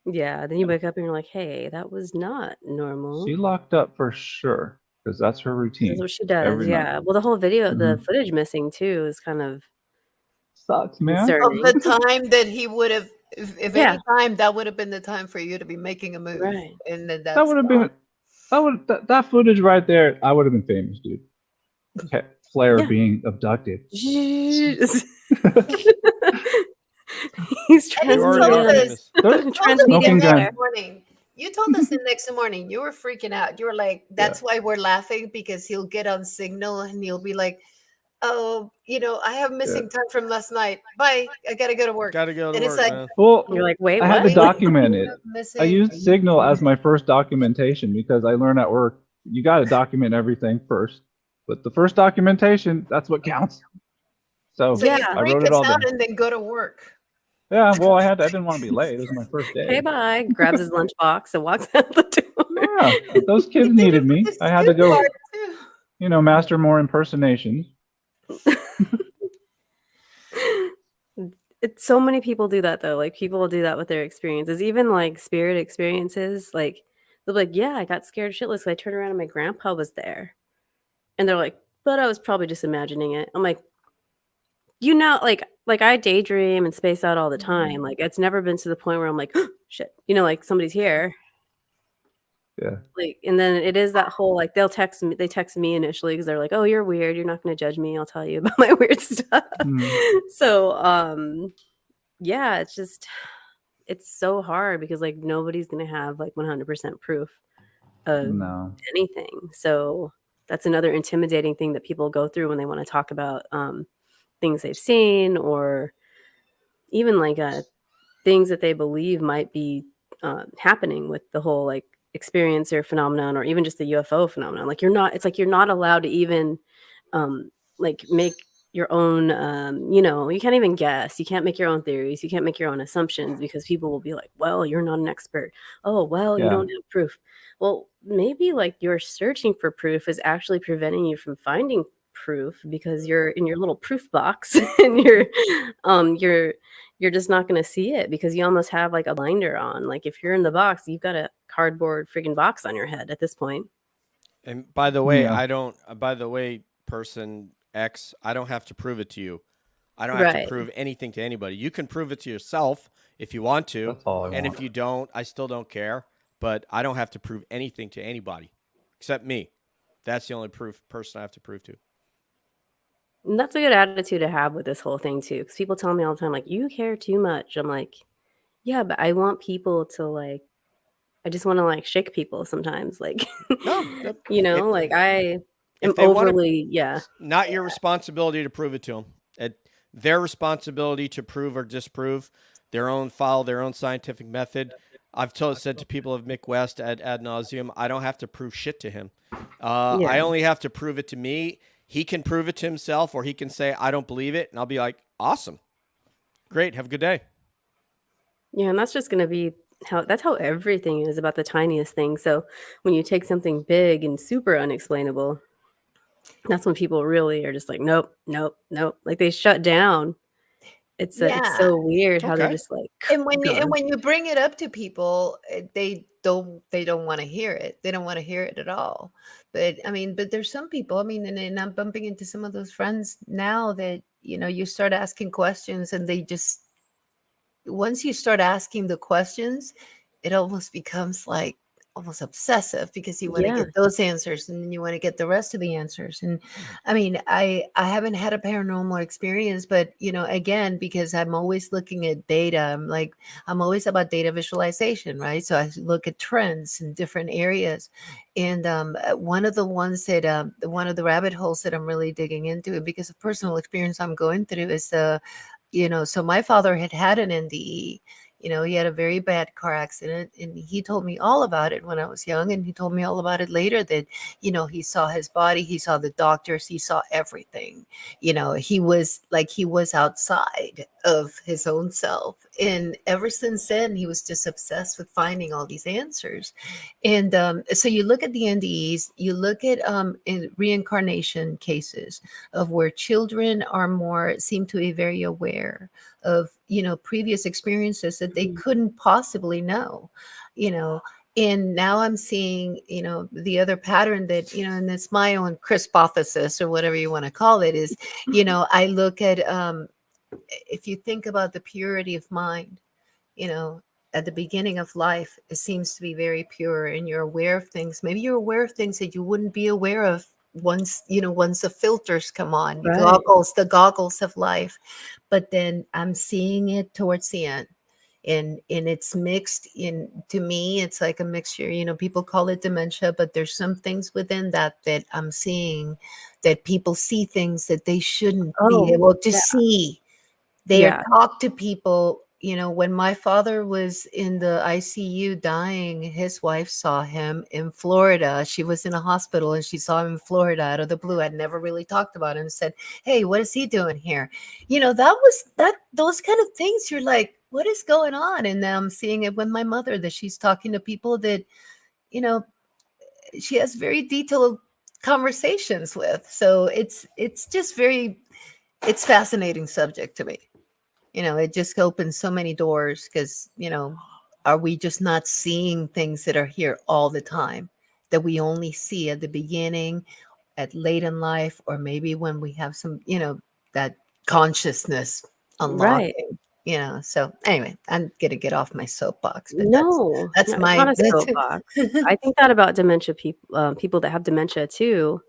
Yeah. Then you wake up and you're like, hey, that was not normal. She locked up for sure because that's her routine. That's what she does. every night. Yeah. Well, the whole video, the Mhm. footage missing too is kind of Sucks, man. Of concerning. the time that he would have, if Yeah. any time, that would have been the time for you to be making a move. Right. And then That that's would have been that footage right there. I would have been famous, dude. Okay, Flair Yeah. being abducted. He's trying You You to already told are us- famous. You trying told to us meet the Smoking him gun. there. next morning. You told us the next morning. You were freaking out. You were like, "That's why we're laughing because he'll get on signal and he'll be like, oh, I have missing time from last night. Bye. I gotta go to work." Gotta go to And it's work, like, man. Well, You're like, wait, I had to what? document it. missing. I used Signal as my first documentation because I learned at work you got to document everything first. But the first documentation, that's what counts. So So Yeah. you I freak wrote it us all out down. and then go to work. Yeah, well, I didn't want to be late. It was my first day. Okay, bye. Grabs his lunchbox and walks out the door. Yeah, those kids You did needed it me. with I had to this go, part, too. master more impersonations. It's so many people do that though. Like people will do that with their experiences, even like spirit experiences. Like they'll be like, "Yeah, I got scared shitless. I turned around and my grandpa was there," and they're like, "But I was probably just imagining it." I'm like, like I daydream and space out all the time. Like it's never been to the point where I'm like, "Shit," like somebody's here. Yeah. Like, and then it is that whole, like, they text me initially because 'cause they're like, "Oh, you're weird. You're not gonna judge me. I'll tell you about my weird stuff." Mm. So, yeah, it's just it's so hard because, like, nobody's gonna have, like, 100% proof of No. anything. So, that's another intimidating thing that people go through when they wanna talk about, things they've seen or even, like, things that they believe might be happening with the whole like experiencer phenomenon or even just the UFO phenomenon. Like it's like you're not allowed to even um, like make your own you can't even guess. You can't make your own theories. You can't make your own assumptions because people will be like, well, you're not an expert. Oh, well, you Yeah. don't have proof. Well, maybe like your searching for proof is actually preventing you from finding proof because you're in your little proof box and you're just not gonna see it because you almost have, like, a binder on, like, if you're in the box, you've got a cardboard freaking box on your head at this point. And by the way, Yeah. by the way, person X, I don't have to prove it to you. I don't have to Right. prove anything to anybody. You can prove it to yourself if you want to. That's all I And want. if you don't, I still don't care. But I don't have to prove anything to anybody except me. That's the only person I have to prove to. And that's a good attitude to have with this whole thing too, because people tell me all the time, like, "You care too much." I'm like, "Yeah, but I want people to, like I just wanna, like, shake people sometimes, like, No, if like, I am if they want to, overly yeah. it's not your responsibility to prove it to them. It, their responsibility to prove or disprove their own follow their own scientific method. Said to people of Mick West ad nauseum, I don't have to prove shit to him. Yeah. I only have to prove it to me. He can prove it to himself, or he can say I don't believe it, and I'll be like, awesome, great, have a good day. Yeah, and that's just gonna be how everything is about the tiniest thing, so when you take something big and super unexplainable, that's when people really are just like, "Nope, nope, nope." Like, they shut down. It's Yeah. so weird how they're Okay. just like, And when you and gone. when you bring it up to people, they don't wanna hear it. They don't wanna hear it at all. But, I mean, but there's some people, I mean, and I'm bumping into some of those friends now that, you start asking questions and they just once you start asking the questions, it almost becomes like almost obsessive because you want to Yeah, get those answers and then you want to get the rest of the answers. And I mean, I haven't had a paranormal experience, but again, because I'm always looking at data, I'm always about data visualization, right? So I look at trends in different areas. And one of the ones that one of the rabbit holes that I'm really digging into, because of personal experience I'm going through, is so my father had an NDE. He had a very bad car accident and he told me all about it when I was young. And he told me all about it later that, he saw his body, he saw the doctors, he saw everything. He was outside of his own self. And ever since then, he was just obsessed with finding all these answers. And so you look at the NDEs, you look at in reincarnation cases of where children seem to be very aware of previous experiences that they mhm, couldn't possibly know you know and now I'm seeing the other pattern that and it's my own crispothesis or whatever you want to call it is I look at if you think about the purity of mind, you know, at the beginning of life, it seems to be very pure and you're aware of things. Maybe you're aware of things that you wouldn't be aware of once the filters come on, right. the goggles of life. But then I'm seeing it towards the end. And it's mixed in to me, it's like a mixture. People call it dementia, but there's some things within that I'm seeing that people see things that they shouldn't be Oh, able to yeah, see. They yeah. talk to people. When my father was in the ICU dying, his wife saw him in Florida. She was in a hospital and she saw him in Florida out of the blue. I'd never really talked about him. Said, "Hey, what is he doing here?" Those kind of things. You're like, what is going on? And now I'm seeing it with my mother that she's talking to people that, you know, she has very detailed conversations with. So it's just it's fascinating subject to me. It just opens so many doors because, are we just not seeing things that are here all the time that we only see at the beginning, at late in life, or maybe when we have some, that consciousness Right. unlocking? you know. So anyway, I'm gonna get off my soapbox, but No, that's no, it's my not a soapbox. I think that about dementia people, people that have dementia too,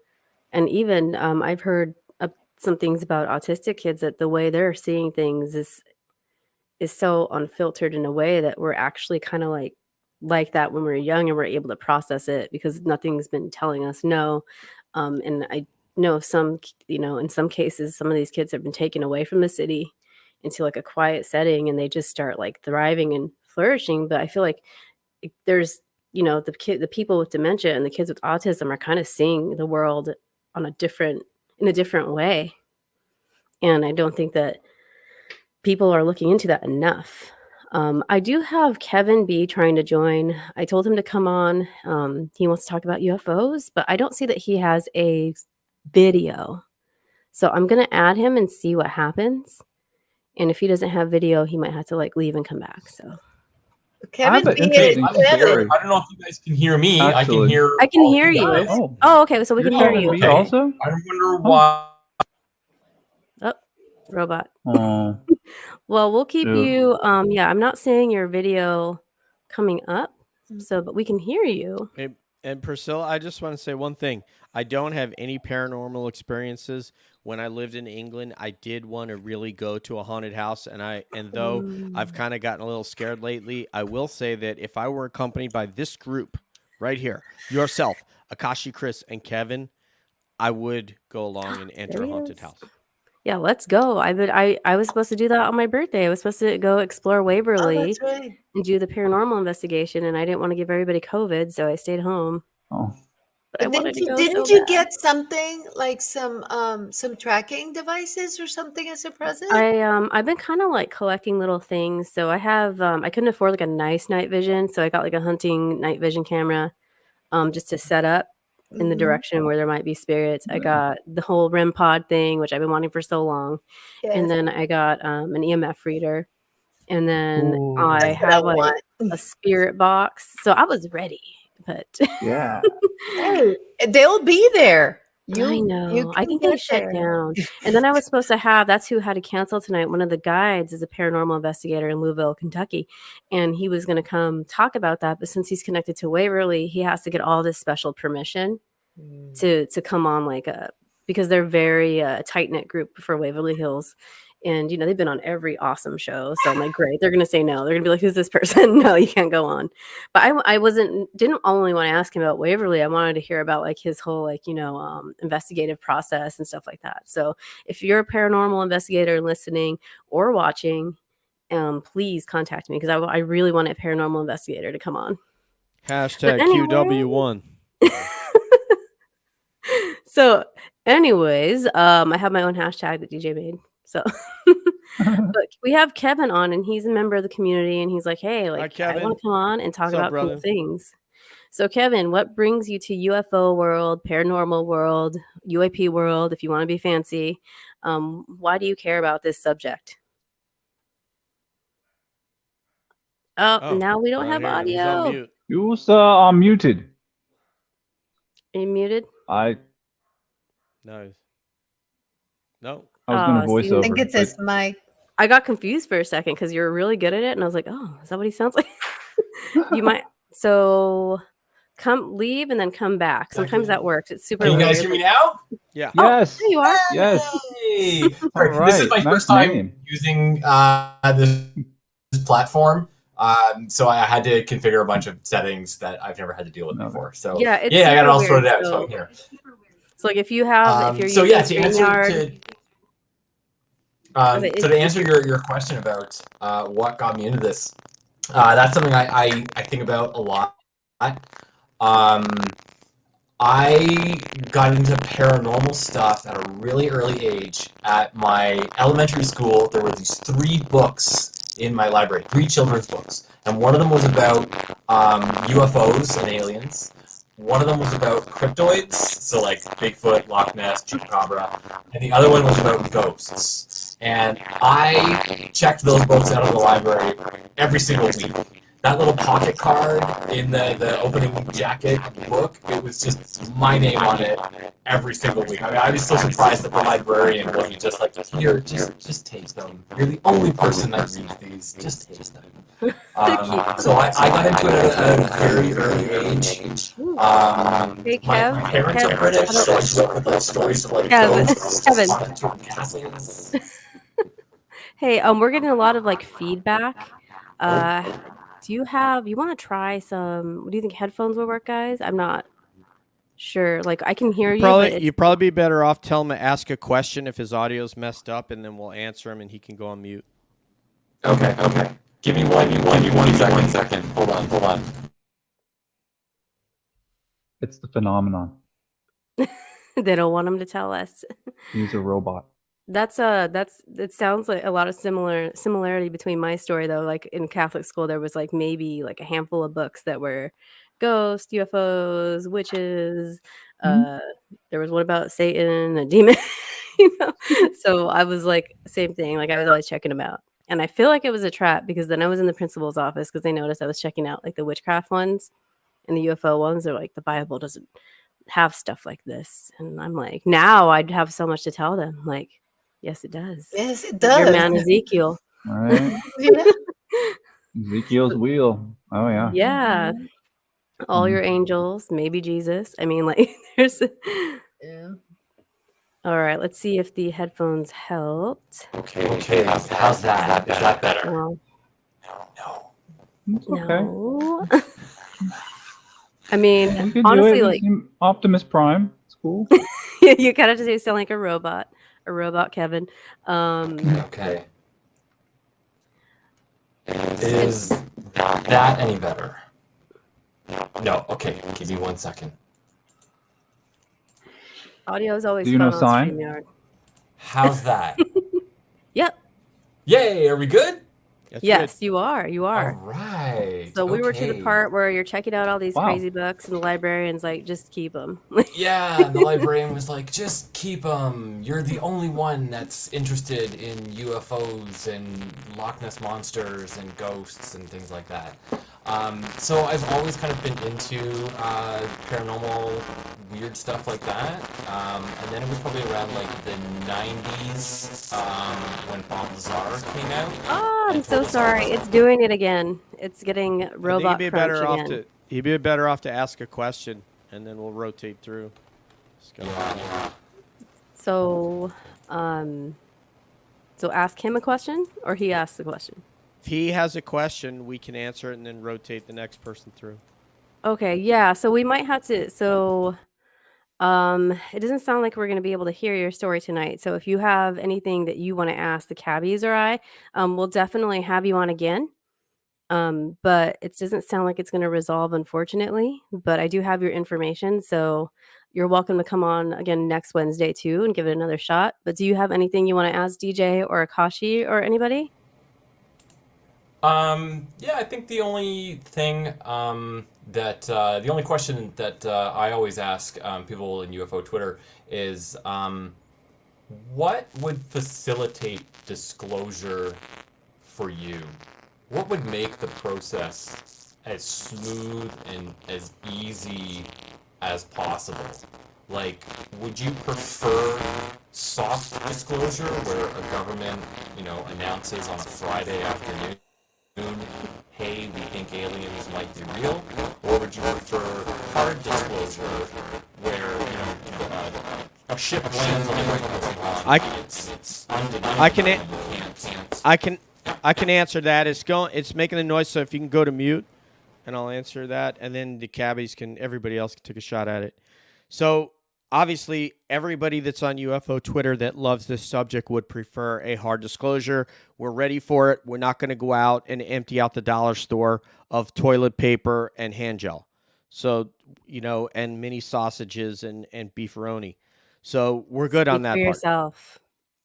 and even I've heard some things about autistic kids that the way they're seeing things is so unfiltered in a way that we're actually kind of like that when we're young and we're able to process it because nothing's been telling us no. And I know in some cases, some of these kids have been taken away from the city into like a quiet setting and they just start like thriving and flourishing. But I feel like there's, the people with dementia and the kids with autism are kind of seeing the world in a different way. And I don't think that people are looking into that enough. I do have Kevin B trying to join. I told him to come on. He wants to talk about UFOs, but I don't see that he has a video. So I'm going to add him and see what happens. And if he doesn't have video, he might have to like leave and come back. So Kevin an B interesting is story. I don't know if you guys can hear me. Actually. I can all hear you you. guys. Oh, okay. So we You're can hear Kevin you. B Okay. also? I wonder why. Oh, robot. Oh, Well, we'll keep shoot. you. Yeah, I'm not seeing your video coming up. So, but we can hear you. And Priscilla, I just want to say one thing. I don't have any paranormal experiences. When I lived in England, I did want to really go to a haunted house, and though I've kind of gotten a little scared lately, I will say that if I were accompanied by this group right here, yourself, Akashi, Chris, and Kevin, I would go along and enter There a he haunted is. house. Yeah, let's go. I was supposed to do that on my birthday. I was supposed to go explore Oh, Waverly that's right. and do the paranormal investigation, and I didn't want to give everybody COVID, so I stayed home. Oh. But I wanted to go Didn't so you bad. get something like some tracking devices or something as a present? I've been kind of like collecting little things. So I have I couldn't afford like a nice night vision, so I got like a hunting night vision camera just to set up in the Mhm. direction where there might be spirits. I got the whole REM pod thing, which I've been wanting for so long. And Yes. then I got an EMF reader. And then Ooh. I That's what I have like want. a spirit box. So I was ready, but Yeah. Hey, they'll be there. I You know. I can think they get shut there. down. And then I was supposed to have, that's who had to cancel tonight. One of the guides is a paranormal investigator in Louisville, Kentucky. And he was going to come talk about that. But since he's connected to Waverly, he has to get all this special permission to come on because they're very tight knit group for Waverly Hills. And, they've been on every awesome show. So I'm like, great. They're going to say no. They're going to be like, who's this person? No, you can't go on. But I didn't only want to ask him about Waverly. I wanted to hear about like his whole, investigative process and stuff like that. So if you're a paranormal investigator listening or watching, please contact me because I really want a paranormal investigator to come on. Hashtag anyway- QW1. So anyways, I have my own hashtag that DJ made. So but we have Kevin on and he's a member of the community and he's like, hey, like I Kevin. want to come on and talk What's up, about cool brother? things. So Kevin, what brings you to UFO world, paranormal world, UAP world, if you want to be fancy? Why do you care about this subject? Oh, now we don't have He's on audio. mute. You are muted. Are you muted? I No. No. was going to voice see, I over. think it's his mic. I got confused for a second because you're really good at it. And I was like, oh, is that what he sounds like? You might. So come leave and then come back. Sometimes that works. It's super Can you weird. guys hear me now? Yeah. Yes. There you are. Yes. Hey! All This is my right, first nice time name. using this platform. So I had to configure a bunch of settings that I've never had to deal with before. So Yeah, it's I got it super all sorted weird, out. So so- I'm here. So like if you have, if you're So using yeah, to StreamYard, answer to answer your question about what got me into this, that's something I think about a lot. I got into paranormal stuff at a really early age. At my elementary school, there were these 3 books in my library, 3 children's books, and one of them was about UFOs and aliens. One of them was about cryptoids, so like Bigfoot, Loch Ness, Chupacabra, and the other one was about ghosts. And I checked those books out of the library every single week that little pocket card in the opening jacket book, it was just my name on it every single week. I mean, I was so surprised that the librarian wasn't just like, here, just take them. You're the only person that reads these. Just take them. So I got into it at a very early age. Hey, My Kev. parents are British, so I grew up with like stories of like ghosts, Kevin. haunted castles. Hey, we're getting a lot of like feedback. Do you want to try some, do you think headphones will work, guys? I'm not sure. Like I can hear you, but You'd probably be better off telling him to ask a question if his audio's messed up, and then we'll answer him and he can go on mute. Okay. Give me one second. Hold on. It's the phenomenon. they don't want him to tell us. He's a robot. It sounds like a lot of similarity between my story though. Like in Catholic school, there was like maybe like a handful of books that were ghosts, UFOs, witches. There was one about Satan, a demon. So I was like, same thing. Like I was always checking them out, and I feel like it was a trap because then I was in the principal's office because they noticed I was checking out like the witchcraft ones and the UFO ones. They're like, the Bible doesn't have stuff like this, and I'm like, now I'd have so much to tell them. Like, yes, it does. Yes, it Your does. man Ezekiel. All right. Yeah. Ezekiel's wheel. Oh yeah. Yeah. All your angels, maybe Jesus. I mean, like, there's. Yeah. All right, let's see if the headphones helped. Okay. How's that? Is that better? Well, No. It's okay. no. I mean, We can honestly, do it. like, Optimus Prime. It's cool. you kind of just sound like a robot Kevin. Okay. Is that any better? No. Okay. Give me 1 second. Audio is always Do you fun know on sign? StreamYard. How's that? Yep. Yay! Are we good? That's Yes, you are. All right. So we were to the okay. part where you're checking out all these Wow. crazy books, and the librarian's like, just keep them. Yeah, and the librarian was like, just keep them. You're the only one that's interested in UFOs and Loch Ness monsters and ghosts and things like that. So I've always kind of been into paranormal, weird stuff like that. And then it was probably around like the 90s when Bob Lazar came out. Oh, I'm and so told us all sorry. about It's doing it again. It's getting I think robot crunch again. he'd be better off to ask a question, and then we'll rotate through. Yeah. So ask him a question, or he asks the question. If he has a question, we can answer it and then rotate the next person through. Okay, yeah. So we might have to. So, it doesn't sound like we're going to be able to hear your story tonight. So if you have anything that you want to ask the cabbies or I, we'll definitely have you on again. But it doesn't sound like it's going to resolve, unfortunately. But I do have your information, so you're welcome to come on again next Wednesday too and give it another shot. But do you have anything you want to ask DJ or Akashi or anybody? Yeah, I think the only thing the only question that I always ask people in UFO Twitter is what would facilitate disclosure for you? What would make the process as smooth and as easy as possible? Like, would you prefer soft disclosure where a government, announces on a Friday afternoon, hey, we think aliens might be real, or would you prefer hard disclosure where a ship lands on the it's undeniable. I can answer that. It's making a noise, so if you can go to mute, and I'll answer that, and then the cabbies everybody else can take a shot at it. So obviously, everybody that's on UFO Twitter that loves this subject would prefer a hard disclosure. We're ready for it. We're not going to go out and empty out the dollar store of toilet paper and hand gel. So, and mini sausages and beefaroni. So we're good on that for part. Yourself.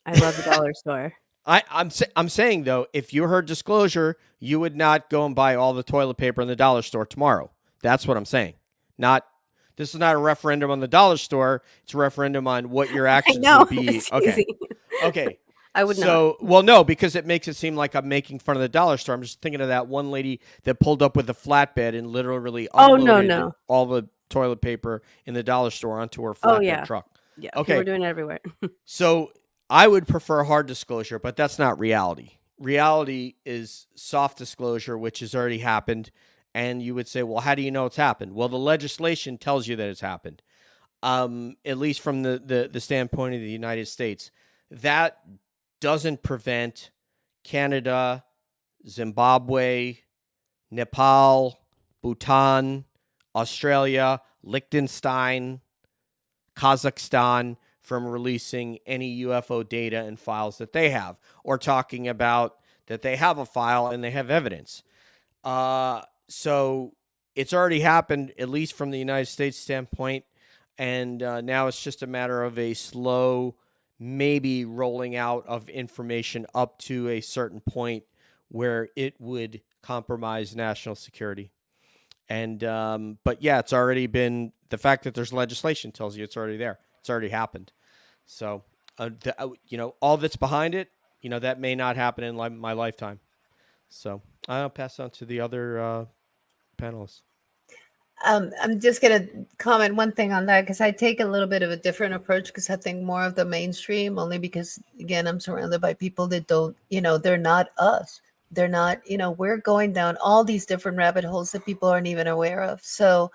I love the dollar store. I'm saying, though, if you heard disclosure, you would not go and buy all the toilet paper in the dollar store tomorrow. That's what I'm saying. This is not a referendum on the dollar store. It's a referendum on what your actions would be. It's Okay. easy. Okay. I would not. So, well, no, because it makes it seem like I'm making fun of the dollar store. I'm just thinking of that one lady that pulled up with a flatbed and literally Oh, no, unloaded no. all the toilet paper in the dollar store onto her Oh, flatbed yeah. truck. Yeah, people Okay, are doing it everywhere. so I would prefer hard disclosure, but that's not reality. Reality is soft disclosure, which has already happened. And you would say, well, how do you know it's happened? Well, the legislation tells you that it's happened. At least from the standpoint of the United States. That doesn't prevent Canada, Zimbabwe, Nepal, Bhutan, Australia, Liechtenstein, Kazakhstan from releasing any UFO data and files that they have, or talking about that they have a file and they have evidence. So it's already happened, at least from the United States standpoint. And now it's just a matter of a slow, maybe rolling out of information up to a certain point where it would compromise national security. And but yeah, it's already been, the fact that there's legislation tells you it's already there. It's already happened. So, all that's behind it, that may not happen in my lifetime. So I'll pass on to the other panelists. I'm just going to comment one thing on that because I take a little bit of a different approach because I think more of the mainstream, only because, again, I'm surrounded by people that don't, they're not us. They're not, we're going down all these different rabbit holes that people aren't even aware of. So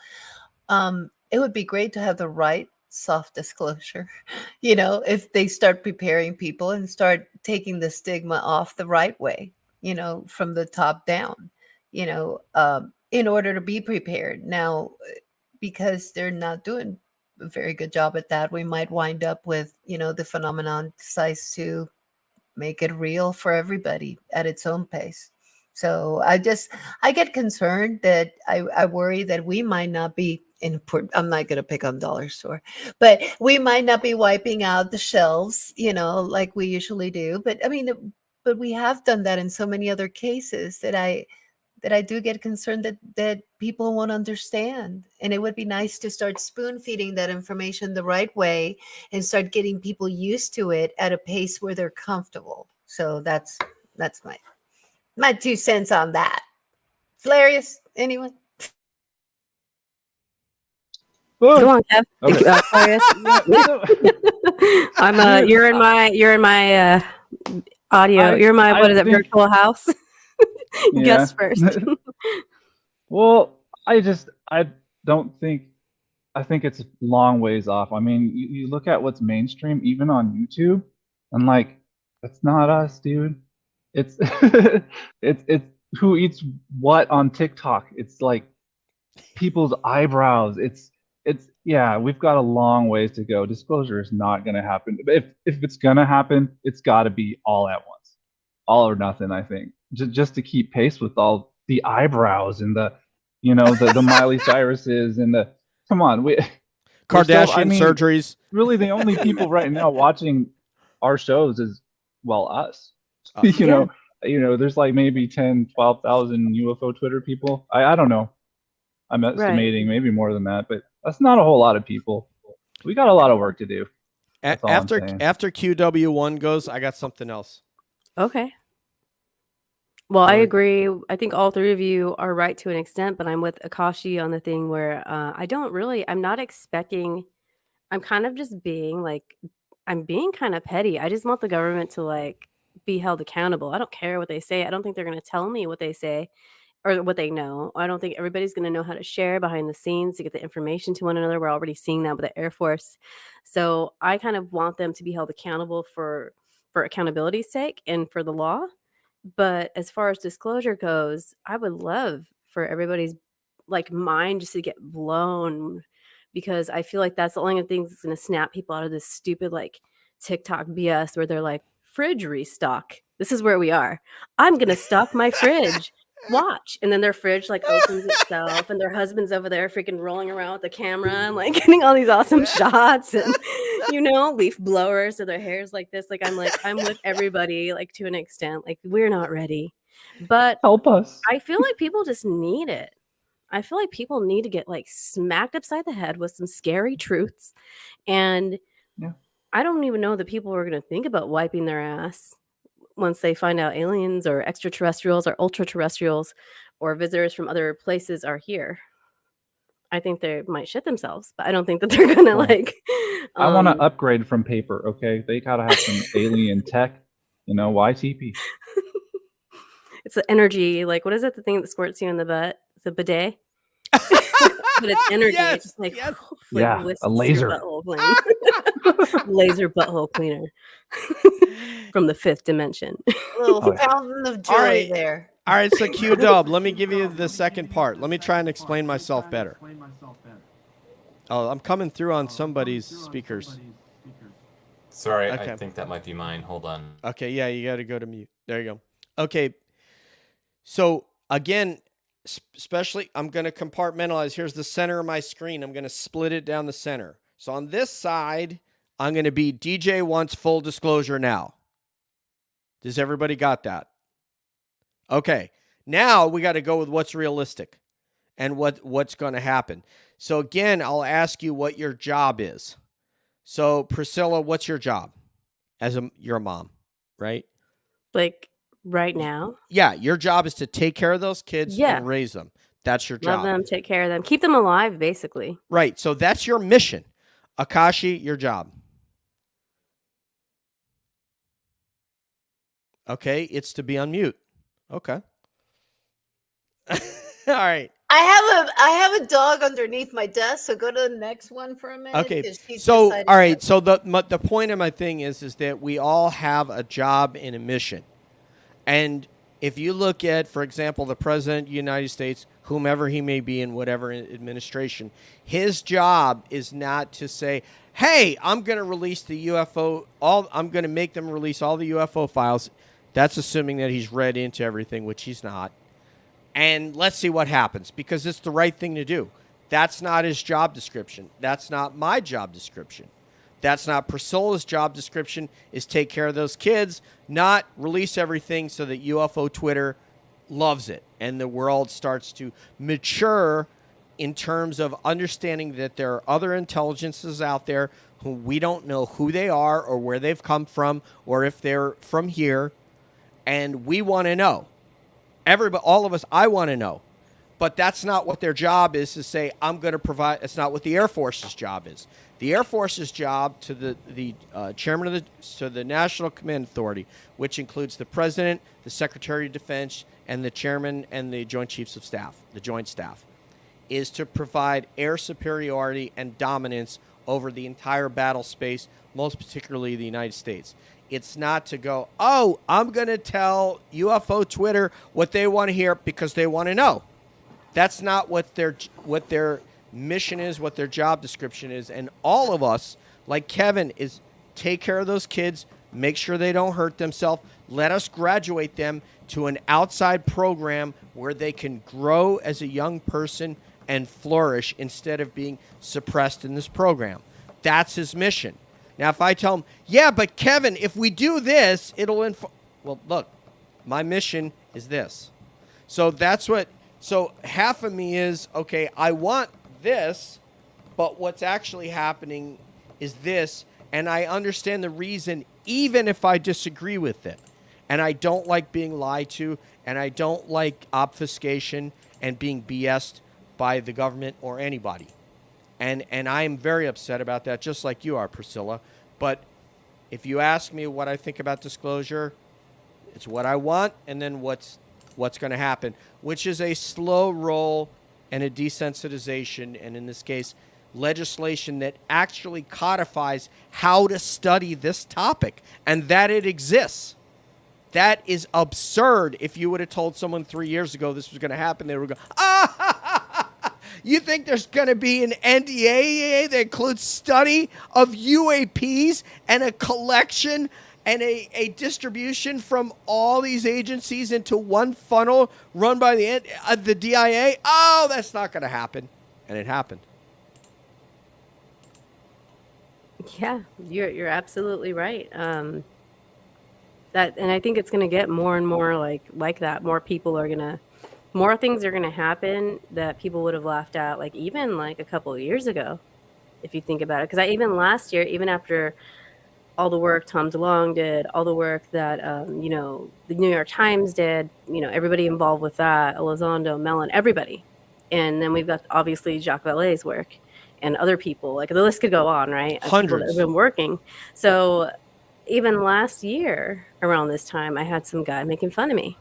it would be great to have the right soft disclosure, if they start preparing people and start taking the stigma off the right way, from the top down, in order to be prepared. Now, because they're not doing a very good job at that, we might wind up with, the phenomenon decides to make it real for everybody at its own pace. So I get concerned that I worry that we might not be I'm not going to pick on dollar store, but we might not be wiping out the shelves, like we usually do. But I mean, but we have done that in so many other cases that I do get concerned that people won't understand. And it would be nice to start spoon feeding that information the right way and start getting people used to it at a pace where they're comfortable. So that's my 2 cents on that. Hilarious. Anyone? Go on, Kev. Okay. I'm you're in my audio. You're my what is it, virtual house? Guess first. Well, I don't think, I think it's a long ways off. I mean, you look at what's mainstream, even on YouTube, and like, that's not us, dude. It's it's who eats what on TikTok. It's like people's eyebrows. It's yeah, we've got a long ways to go. Disclosure is not going to happen. If it's going to happen, it's got to be all at once, all or nothing. I think just to keep pace with all the eyebrows and the the Miley Cyruses and the, come on, Kardashian surgeries. Really, the only people right now watching our shows is, well, us. There's like maybe 10, 12,000 UFO Twitter people. I don't know. I'm estimating maybe more than that, but that's not a whole lot of people. We got a lot of work to do. After QW1 goes, I got something else. Okay. Well, I agree. I think all three of you are right to an extent, but I'm with Akashi on the thing where I'm not expecting, I'm kind of just being like, I'm being kind of petty. I just want the government to like be held accountable. I don't care what they say. I don't think they're going to tell me what they say or what they know. I don't think everybody's going to know how to share behind the scenes to get the information to one another. We're already seeing that with the Air Force. So I kind of want them to be held accountable for accountability's sake and for the law. But as far as disclosure goes, I would love for everybody's like mind just to get blown, because I feel like that's the only thing that's going to snap people out of this stupid like TikTok BS where they're like, fridge restock. This is where we are. I'm going to stock my fridge. Watch. And then their fridge like opens itself and their husband's over there freaking rolling around with the camera and like getting all these awesome shots and leaf blowers so their hair's like this. I'm with everybody like to an extent. Like we're not ready. But help us. I feel like people just need it. I feel like people need to get like smacked upside the head with some scary truths. And I don't even know that people are going to think about wiping their ass once they find out aliens or extraterrestrials or ultra-terrestrials or visitors from other places are here. I think they might shit themselves, but I don't think that they're gonna Well, like. I want to upgrade from paper. Okay, they gotta have some alien tech. YTP. It's the energy. Like, what is it? The thing that squirts you in the butt? It's a bidet, but it's energy. It Yes, just like, yes. like Yeah, a whisks your laser. butthole clean. Laser butthole cleaner from the fifth dimension. A little Oh, yeah. fountain of joy All right. there. All right, so Q Dub, let me give you the second part. Let me try and explain myself better. Oh, I'm coming through on somebody's speakers. Sorry, Okay. I think that might be mine. Hold on. Okay, yeah, you got to go to mute. There you go. Okay. So, again, especially, I'm going to compartmentalize. Here's the center of my screen. I'm going to split it down the center. So, on this side, I'm going to be DJ wants full disclosure now. Does everybody got that? Okay. Now we got to go with what's realistic and what's going to happen. So, again, I'll ask you what your job is. So, Pricilla, what's your job? You're a mom, right? Like right now. Yeah, your job is to take care of those kids Yeah. and raise them. That's your Love job. them, take care of them, keep them alive, basically. Right. So that's your mission. Akashi, your job. Okay, it's to be on mute. Okay. All right. I have a dog underneath my desk, so go to the next one for a minute. Okay. 'cause she's So, decided all right. that- So the point of my thing is that we all have a job and a mission. And if you look at, for example, the President of the United States, whomever he may be in whatever administration, his job is not to say, hey, I'm going to release the UFO, I'm going to make them release all the UFO files. That's assuming that he's read into everything, which he's not. And let's see what happens, because it's the right thing to do. That's not his job description. That's not my job description. That's not Priscilla's job description, is take care of those kids, not release everything so that UFO Twitter loves it and the world starts to mature in terms of understanding that there are other intelligences out there who we don't know who they are or where they've come from or if they're from here, and we want to know. All of us, I want to know. But that's not what their job is, to say, I'm going to provide. It's not what the Air Force's job is. The Air Force's job, to the chairman of the National Command Authority, which includes the President, the Secretary of Defense, and the Chairman and the Joint Chiefs of Staff, the Joint Staff, is to provide air superiority and dominance over the entire battle space, most particularly the United States. It's not to go, oh, I'm going to tell UFO Twitter what they want to hear because they want to know. That's not what their mission is, what their job description is. And all of us, like Kevin, is take care of those kids, make sure they don't hurt themselves. Let us graduate them to an outside program where they can grow as a young person and flourish instead of being suppressed in this program. That's his mission. Now, if I tell him, yeah, but Kevin, if we do this, it'll well, look, my mission is this. So that's what, so half of me is, okay, I want this, but what's actually happening is this, and I understand the reason, even if I disagree with it. And I don't like being lied to, and I don't like obfuscation and being BS'd by the government or anybody. And I am very upset about that, just like you are, Pricilla. But if you ask me what I think about disclosure, it's what I want and then what's going to happen, which is a slow roll and a desensitization, and in this case, legislation that actually codifies how to study this topic and that it exists. That is absurd. If you would have told someone 3 years ago this was going to happen, they would go, you think there's going to be an NDA that includes study of UAPs and a collection and a distribution from all these agencies into one funnel run by the DIA? Oh, that's not going to happen. And it happened. Yeah, you're absolutely right. That, and I think it's going to get more and more like that. More things are going to happen that people would have laughed at, even like a couple of years ago, if you think about it. Because even last year, even after all the work Tom DeLonge did, all the work that you know, the New York Times did, you know, everybody involved with that, Elizondo, Mellon, everybody. And then we've got obviously Jacques Vallée's work and other people. Like the list could go on, right? Of people that have Hundreds. been working. So even last year around this time, I had some guy making fun of me.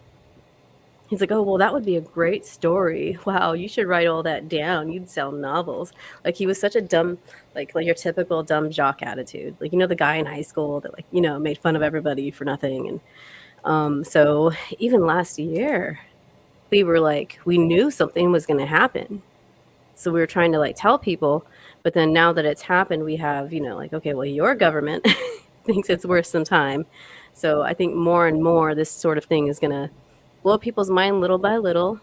He's like, "Oh, well, that would be a great story. Wow, you should write all that down. You'd sell novels." Like he was such a dumb, like your typical dumb jock attitude. Like, you know, the guy in high school that, like, you know, made fun of everybody for nothing. And so even last year, we were like, we knew something was going to happen. So we were trying to like tell people, but then now that it's happened, we have, you know, like, okay, well, your government thinks it's worth some time. So I think more and more this sort of thing is going to blow people's mind little by little,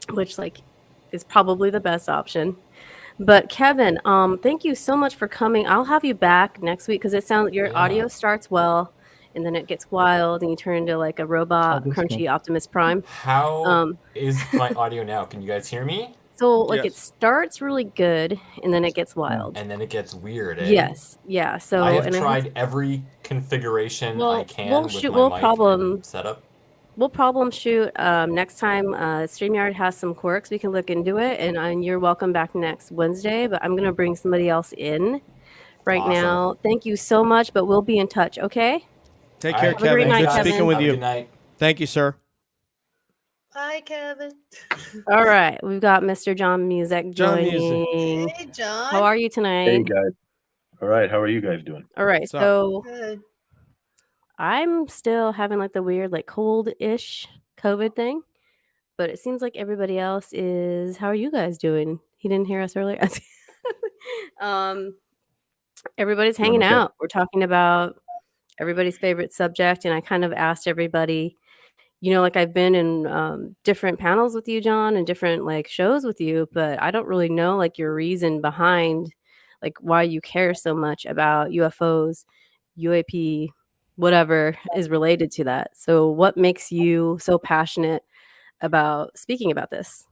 which like is probably the best option. But Kevin, thank you so much for coming. I'll have you back next week because it sounds your audio starts well and then it gets wild and you turn into like a robot, crunchy Optimus Prime. How is my audio now? Can you guys hear me? So like it Yes. starts really good and then it gets wild. And then it gets weird, eh? Yes. Yeah. So I have and tried every configuration I well, can we'll with shoot. my We'll mic problem. and setup. We'll problem shoot next time. StreamYard has some quirks. We can look into it, and you're welcome back next Wednesday. But I'm gonna bring somebody else in right Awesome. now. Thank you so much. But we'll be in touch. Okay. Take All care, right, Have a great Kevin. night, Good speaking Kevin. with Have a you. good night. Thank you, sir. Bye, Kevin. All right, we've got Mr. John Music John joining. Music. Hey, John. How are you tonight? Hey guys. All right, how are you guys doing? All right, What's up? so Good. I'm still having like the weird, like cold-ish COVID thing, but it seems like everybody else is. How are you guys doing? He didn't hear us earlier. Everybody's Doing hanging okay. out. We're talking about everybody's favorite subject, and I kind of asked everybody, you know, like I've been in different panels with you, John, and different like shows with you, but I don't really know like your reason behind like why you care so much about UFOs, UAP, whatever is related to that. So what makes you so passionate about speaking about this?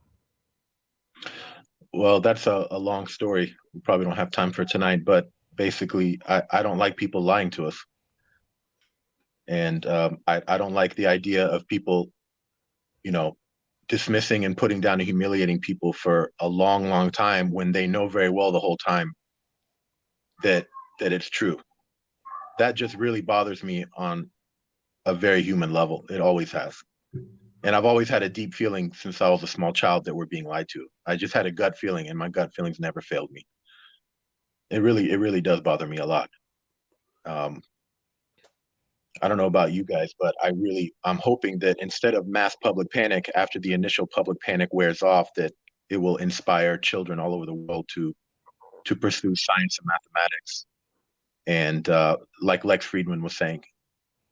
Well, that's a long story. We probably don't have time for tonight, but basically, I don't like people lying to us. And I don't like the idea of people, you know, dismissing and putting down and humiliating people for a long, long time when they know very well the whole time that it's true. That just really bothers me on a very human level. It always has. And I've always had a deep feeling since I was a small child that we're being lied to. I just had a gut feeling, and my gut feelings never failed me. It really does bother me a lot. I don't know about you guys, but I'm hoping that instead of mass public panic, after the initial public panic wears off, that it will inspire children all over the world to pursue science and mathematics. And like Lex Friedman was saying,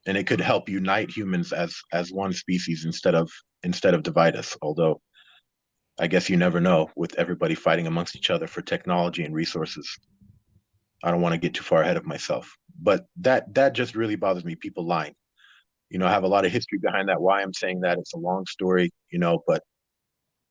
and it could help unite humans as one species instead of divide us. Although I guess you never know with everybody fighting amongst each other for technology and resources. I don't want to get too far ahead of myself, but that just really bothers me. People lying, you know, I have a lot of history behind that. Why I'm saying that, it's a long story, you know, but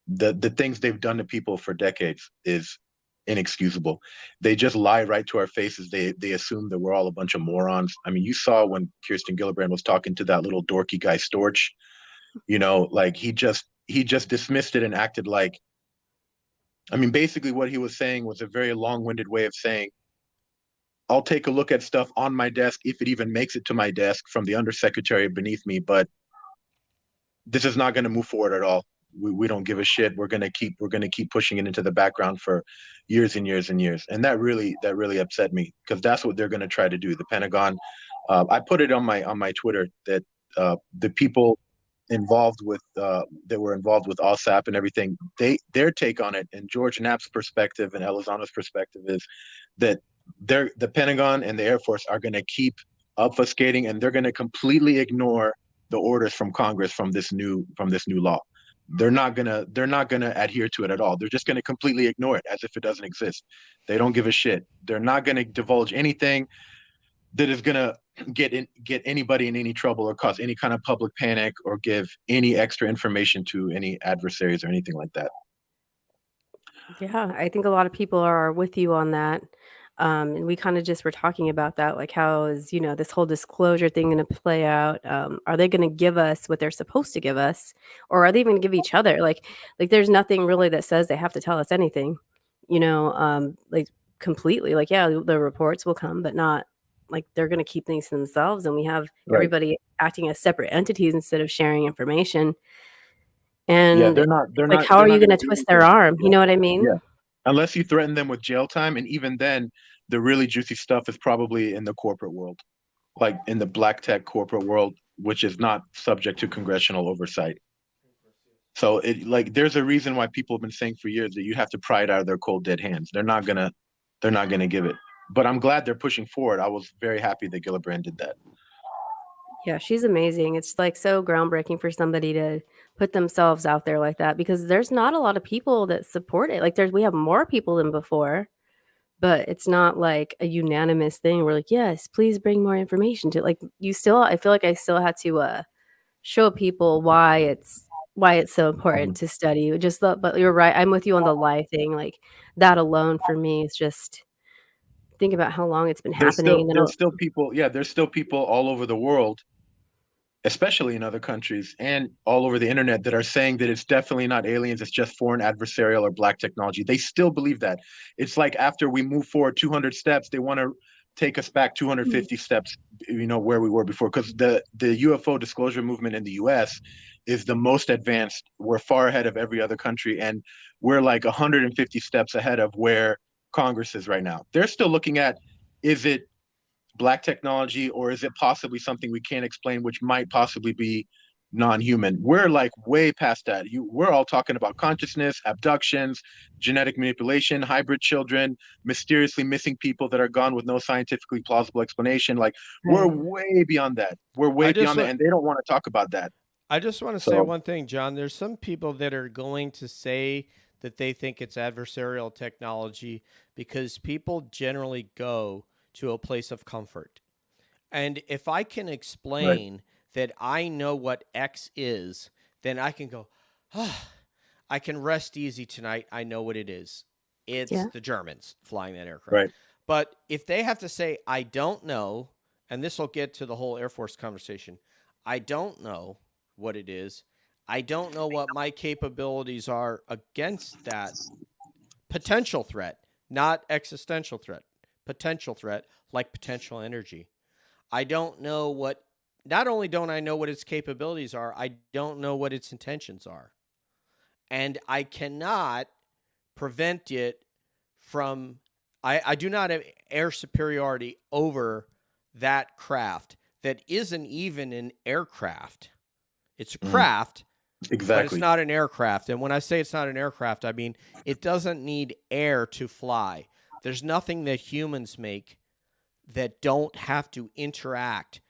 the things they've done to people for decades is inexcusable. They just lie right to our faces. They assume that we're all a bunch of morons. I mean, you saw when Kirsten Gillibrand was talking to that little dorky guy Storch, you know, like he just dismissed it and acted like, I mean, basically what he was saying was a very long-winded way of saying, I'll take a look at stuff on my desk if it even makes it to my desk from the undersecretary beneath me, but this is not going to move forward at all. We don't give a shit. We're gonna keep pushing it into the background for years and years and years. And that really upset me, because that's what they're gonna try to do. The Pentagon. I put it on my Twitter that the people involved with that were involved with OSAP and everything, their take on it, and George Knapp's perspective and Elizondo's perspective is that the Pentagon and the Air Force are going to keep obfuscating, and they're going to completely ignore the orders from Congress from this new law. They're not gonna adhere to it at all. They're just gonna completely ignore it as if it doesn't exist. They don't give a shit. They're not gonna divulge anything that is gonna get anybody in any trouble or cause any kind of public panic or give any extra information to any adversaries or anything like that. Yeah, I think a lot of people are with you on that. And we kind of just were talking about that, like how is, this whole disclosure thing going to play out? Are they going to give us what they're supposed to give us, or are they even going to give each other? Like there's nothing really that says they have to tell us anything, like completely. Like, yeah, the reports will come, but not like they're going to keep things to themselves, and we have Right. everybody acting as separate entities instead of sharing information. Yeah, And they're not. it's like, how are you going to twist their arm? You know what I mean? Yeah. Unless you threaten them with jail time, and even then, the really juicy stuff is probably in the corporate world, like in the black tech corporate world, which is not subject to congressional oversight. So there's a reason why people have been saying for years that you have to pry it out of their cold dead hands. They're not gonna give it. But I'm glad they're pushing forward. I was very happy that Gillibrand did that. Yeah, she's amazing. It's like so groundbreaking for somebody to put themselves out there like that, because there's not a lot of people that support it. Like we have more people than before, but it's not like a unanimous thing. We're like, yes, please bring more information to like I feel like I still had to show people why it's so important to study. But you're right. I'm with you on the lie thing. Like that alone for me is just think about how long it's been happening. And then There's still people all over the world, especially in other countries and all over the internet, that are saying that it's definitely not aliens, it's just foreign adversarial or black technology. They still believe that. It's like after we move forward 200 steps, they want to take us back 250 steps, where we were before. Because the UFO disclosure movement in the US is the most advanced. We're far ahead of every other country, and we're like 150 steps ahead of where Congress is right now. They're still looking at, is it black technology, or is it possibly something we can't explain, which might possibly be non-human? We're like way past that. We're all talking about consciousness, abductions, genetic manipulation, hybrid children, mysteriously missing people that are gone with no scientifically plausible explanation. Like we're way beyond that. We're way beyond that, and they don't want to talk about that. I just want to say one thing, John. There's some people that are going to say that they think it's adversarial technology because people generally go to a place of comfort. And if I can explain that I know what X is, then I can go, I can rest easy tonight. I know what it is. It's the Germans flying that aircraft. Right. But if they have to say, I don't know, and this will get to the whole Air Force conversation, I don't know what it is. I don't know what my capabilities are against that potential threat, not existential threat. Potential threat, like potential energy. I don't know not only don't I know what its capabilities are, I don't know what its intentions are. And I cannot prevent it from, I do not have air superiority over that craft that isn't even an aircraft. It's a craft, exactly, but it's not an aircraft. And when I say it's not an aircraft, I mean it doesn't need air to fly. There's nothing that humans make that don't have to interact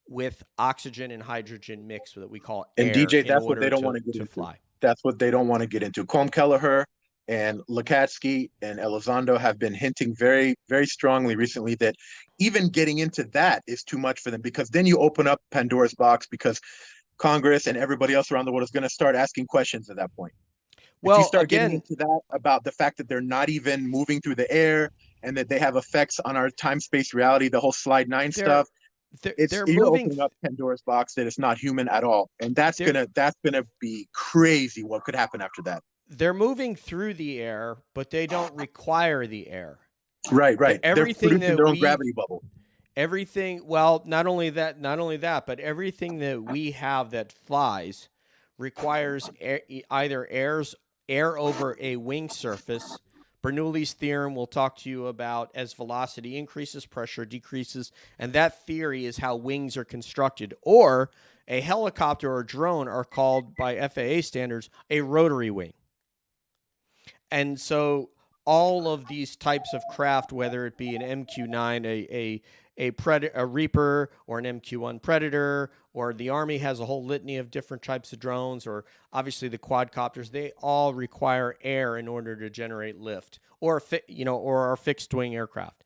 with oxygen and hydrogen mix that we call air. And DJ, that's that's what they don't want to get into. Fly. That's what they don't want to get into. Colm Kelleher and Lukatsky and Elizondo have been hinting very, very strongly recently that even getting into that is too much for them, because then you open up Pandora's box, because Congress and everybody else around the world is going to start asking questions at that point. Well, if you start getting into that about the fact that they're not even moving through the air and that they have effects on our time-space reality, the whole Slide 9 stuff, you're opening up Pandora's box that it's not human at all. And that's gonna be crazy what could happen after that. They're moving through the air, but they don't require the air. Right. Everything they're producing their own gravity bubble. Everything, well, not only that, but everything that we have that flies requires either air over a wing surface. Bernoulli's theorem we'll talk to you about, as velocity increases, pressure decreases, and that theory is how wings are constructed. Or a helicopter or drone are called by FAA standards a rotary wing. And so all of these types of craft, whether it be an MQ-9, a Reaper, or an MQ-1 Predator, or the Army has a whole litany of different types of drones, or obviously the quadcopters, they all require air in order to generate lift, or our fixed wing aircraft.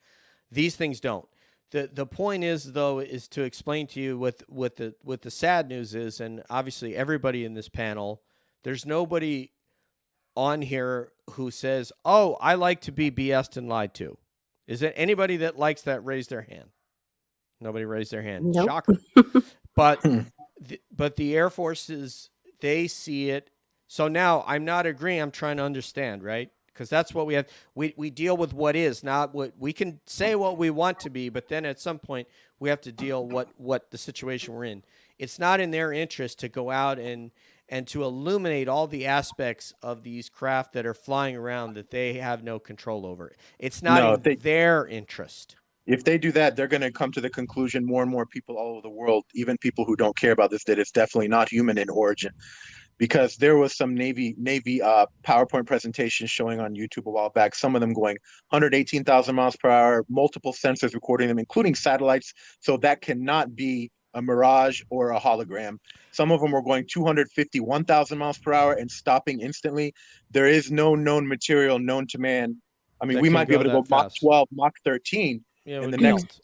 These things don't. The point is, though, is to explain to you what the sad news is, and obviously everybody in this panel, there's nobody on here who says, "Oh, I like to be BS'd and lied to." Is there anybody that likes that? Raise their hand. Nobody raised their hand. Nope. Shocker. But the Air Forces, they see it. So now I'm not agreeing. I'm trying to understand, right? Because that's what we have. We deal with what is, not what we can say what we want to be, but then at some point we have to deal what the situation we're in. It's not in their interest to go out and to illuminate all the aspects of these craft that are flying around that they have no control over. It's not in their interest. If they do that, they're going to come to the conclusion, more and more people all over the world, even people who don't care about this, that it's definitely not human in origin. Because there was some Navy PowerPoint presentations showing on YouTube a while back, some of them going 118,000 miles per hour, multiple sensors recording them, including satellites. So that cannot be a mirage or a hologram. Some of them were going 251,000 miles per hour and stopping instantly. There is no known material known to man. I mean, we might be able to go Mach 12, Mach 13 in the next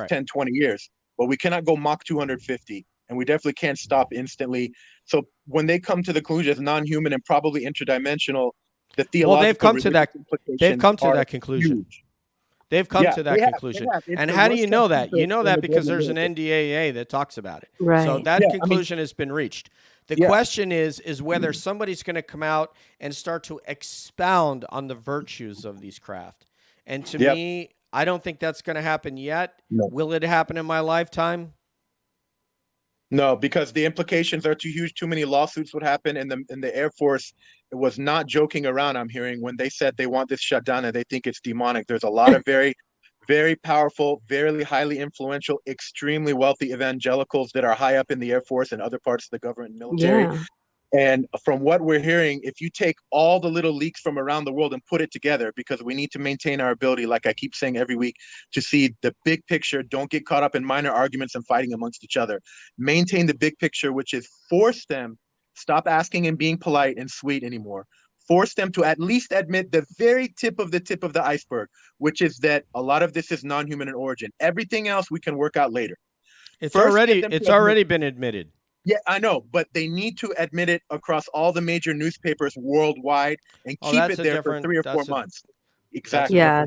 10, 20 years, but we cannot go Mach 250. And we definitely can't stop instantly. So when they come to the conclusion it's non-human and probably interdimensional, the theological they've come to that conclusion. Huge. They've come to that conclusion. And how do you know that? You know that because there's an NDAA that talks about it. Right. So that conclusion has been reached. The question is whether somebody's going to come out and start to expound on the virtues of these craft. And to me, I don't think that's going to happen yet. No. Will it happen in my lifetime? No, because the implications are too huge. Too many lawsuits would happen, and the Air Force was not joking around. I'm hearing when they said they want this shut down and they think it's demonic. There's a lot of very, very powerful, very highly influential, extremely wealthy evangelicals that are high up in the Air Force and other parts of the government and military. Yeah. And from what we're hearing, if you take all the little leaks from around the world and put it together, because we need to maintain our ability, like I keep saying every week, to see the big picture, don't get caught up in minor arguments and fighting amongst each other. Maintain the big picture, which is force them, stop asking and being polite and sweet anymore. Force them to at least admit the very tip of the iceberg, which is that a lot of this is non-human in origin. Everything else we can work out later. It's already been admitted. Yeah, I know, but they need to admit it across all the major newspapers worldwide and keep it there for 3 or 4 months. Exactly. Yeah,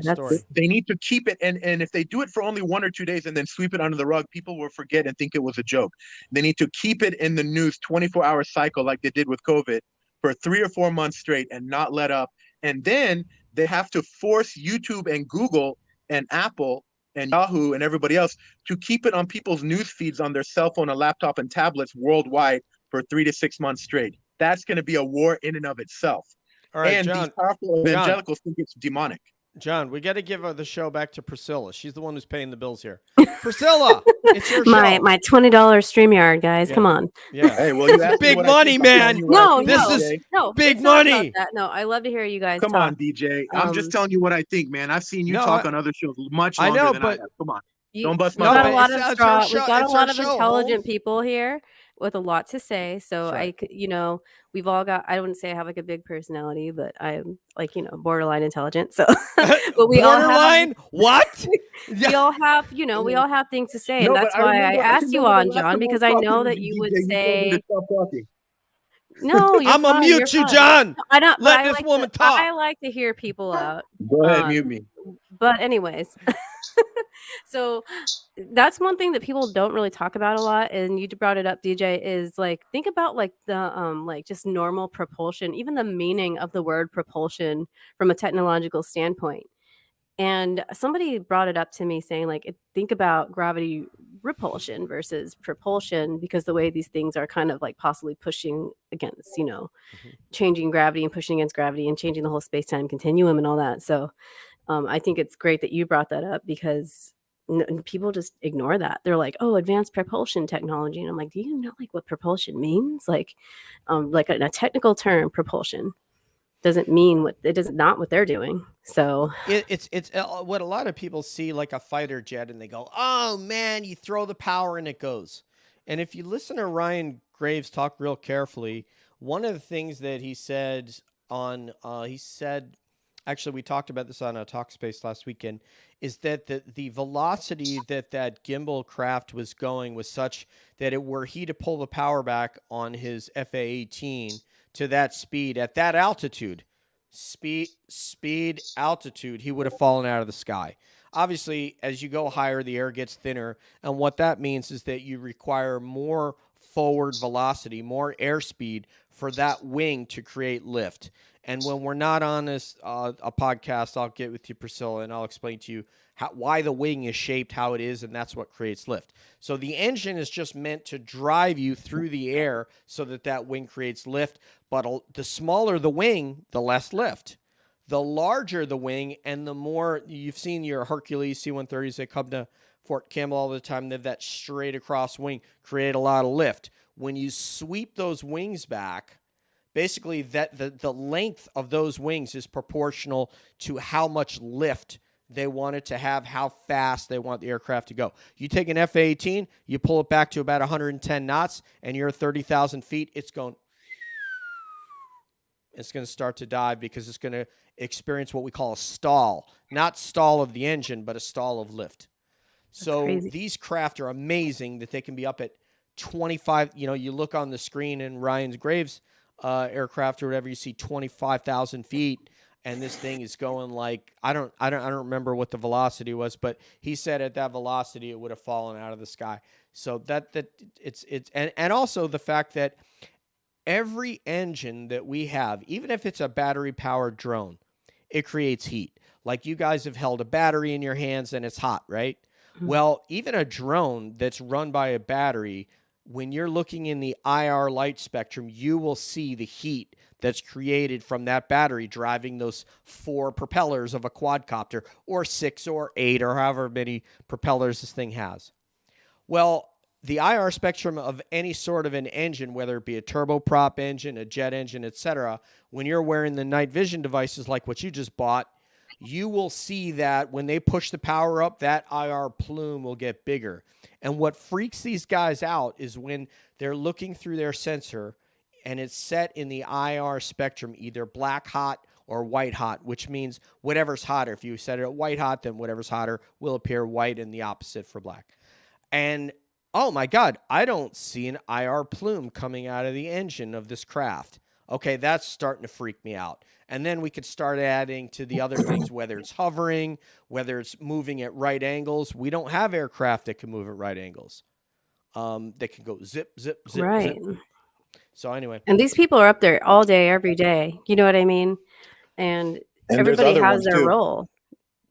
they need to keep it, and if they do it for only 1 or 2 days and then sweep it under the rug, people will forget and think it was a joke. They need to keep it in the news 24-hour cycle like they did with COVID for 3 or 4 months straight and not let up. And then they have to force YouTube and Google and Apple and Yahoo and everybody else to keep it on people's news feeds on their cell phone and laptop and tablets worldwide for 3 to 6 months straight. That's going to be a war in and of itself. All right, and John, these powerful evangelicals think it's demonic. John, we got to give the show back to Pricilla. She's the one who's paying the bills here. Pricilla, it's your show. My $20 StreamYard, guys. Come on. Yeah. Hey, well, you asked big me money, man. This is big money. No, I love to hear you guys Come talk. on, DJ. I'm just telling you what I think, man. I've seen you talk on other shows much longer than I have. Come on. Don't bust my balls. We've got a lot of intelligent people here with a lot to say. So we've all got, I wouldn't say I have like a big personality, but I'm like, borderline intelligent. So but we borderline what? We all have, we all have things to say. And that's why I asked you on, John, because I know that you would say no, I'm gonna mute you, John. I don't let this woman talk. I like to hear people out. Go ahead, mute me. But anyways, so that's one thing that people don't really talk about a lot, and you brought it up, DJ, is like think about like the like just normal propulsion, even the meaning of the word propulsion from a technological standpoint. And somebody brought it up to me saying like think about gravity repulsion versus propulsion, because the way these things are kind of like possibly pushing against, changing gravity and pushing against gravity and changing the whole space-time continuum and all that. So I think it's great that you brought that up, because people just ignore that. They're like, oh, advanced propulsion technology. And I'm like, do you know like what propulsion means? Like in a technical term, propulsion doesn't mean not what they're doing. So it's what a lot of people see like a fighter jet and they go, oh man, you throw the power and it goes. And if you listen to Ryan Graves talk real carefully, one of the things that he said actually, we talked about this on a talk space last weekend, is that the velocity that gimbal craft was going was such that were he to pull the power back on his FA-18 to that speed at that altitude, altitude, he would have fallen out of the sky. obviously, as you go higher, the air gets thinner. And what that means is that you require more forward velocity, more airspeed for that wing to create lift. And when we're not on this a podcast, I'll get with you, Pricilla, and I'll explain to you why the wing is shaped how it is, and that's what creates lift. So the engine is just meant to drive you through the air so that that wing creates lift. But the smaller the wing, the less lift. The larger the wing, and the more you've seen your Hercules C-130s, they come to Fort Campbell all the time. They have that straight across wing, create a lot of lift. When you sweep those wings back, basically that the length of those wings is proportional to how much lift they want it to have, how fast they want the aircraft to go. You take an F-18, you pull it back to about 110 knots, and you're 30,000 feet, it's going to start to dive because it's going to experience what we call a stall. Not stall of the engine, but a stall of lift. So these craft are amazing that they can be up at 25. You look on the screen in Ryan's Graves aircraft or whatever, you see 25,000 feet, and this thing is going like I don't remember what the velocity was, but he said at that velocity it would have fallen out of the sky. So that it's and also the fact that every engine that we have, even if it's a battery powered drone, it creates heat. Like you guys have held a battery in your hands and it's hot, right? Mm-hmm. Well, even a drone that's run by a battery, when you're looking in the IR light spectrum, you will see the heat that's created from that battery driving those 4 propellers of a quadcopter, or 6 or 8 or however many propellers this thing has. Well, the IR spectrum of any sort of an engine, whether it be a turboprop engine, a jet engine, etc., when you're wearing the night vision devices like what you just bought, you will see that when they push the power up, that IR plume will get bigger. And what freaks these guys out is when they're looking through their sensor and it's set in the IR spectrum, either black hot or white hot, which means whatever's hotter. If you set it at white hot, then whatever's hotter will appear white, and the opposite for black. And oh my God, I don't see an IR plume coming out of the engine of this craft. Okay, that's starting to freak me out. And then we could start adding to the other things, whether it's hovering, whether it's moving at right angles. We don't have aircraft that can move at right angles. They can go zip, zip, zip, right. Zip. So anyway. And these people are up there all day, every day. You know what I mean? And everybody has their role.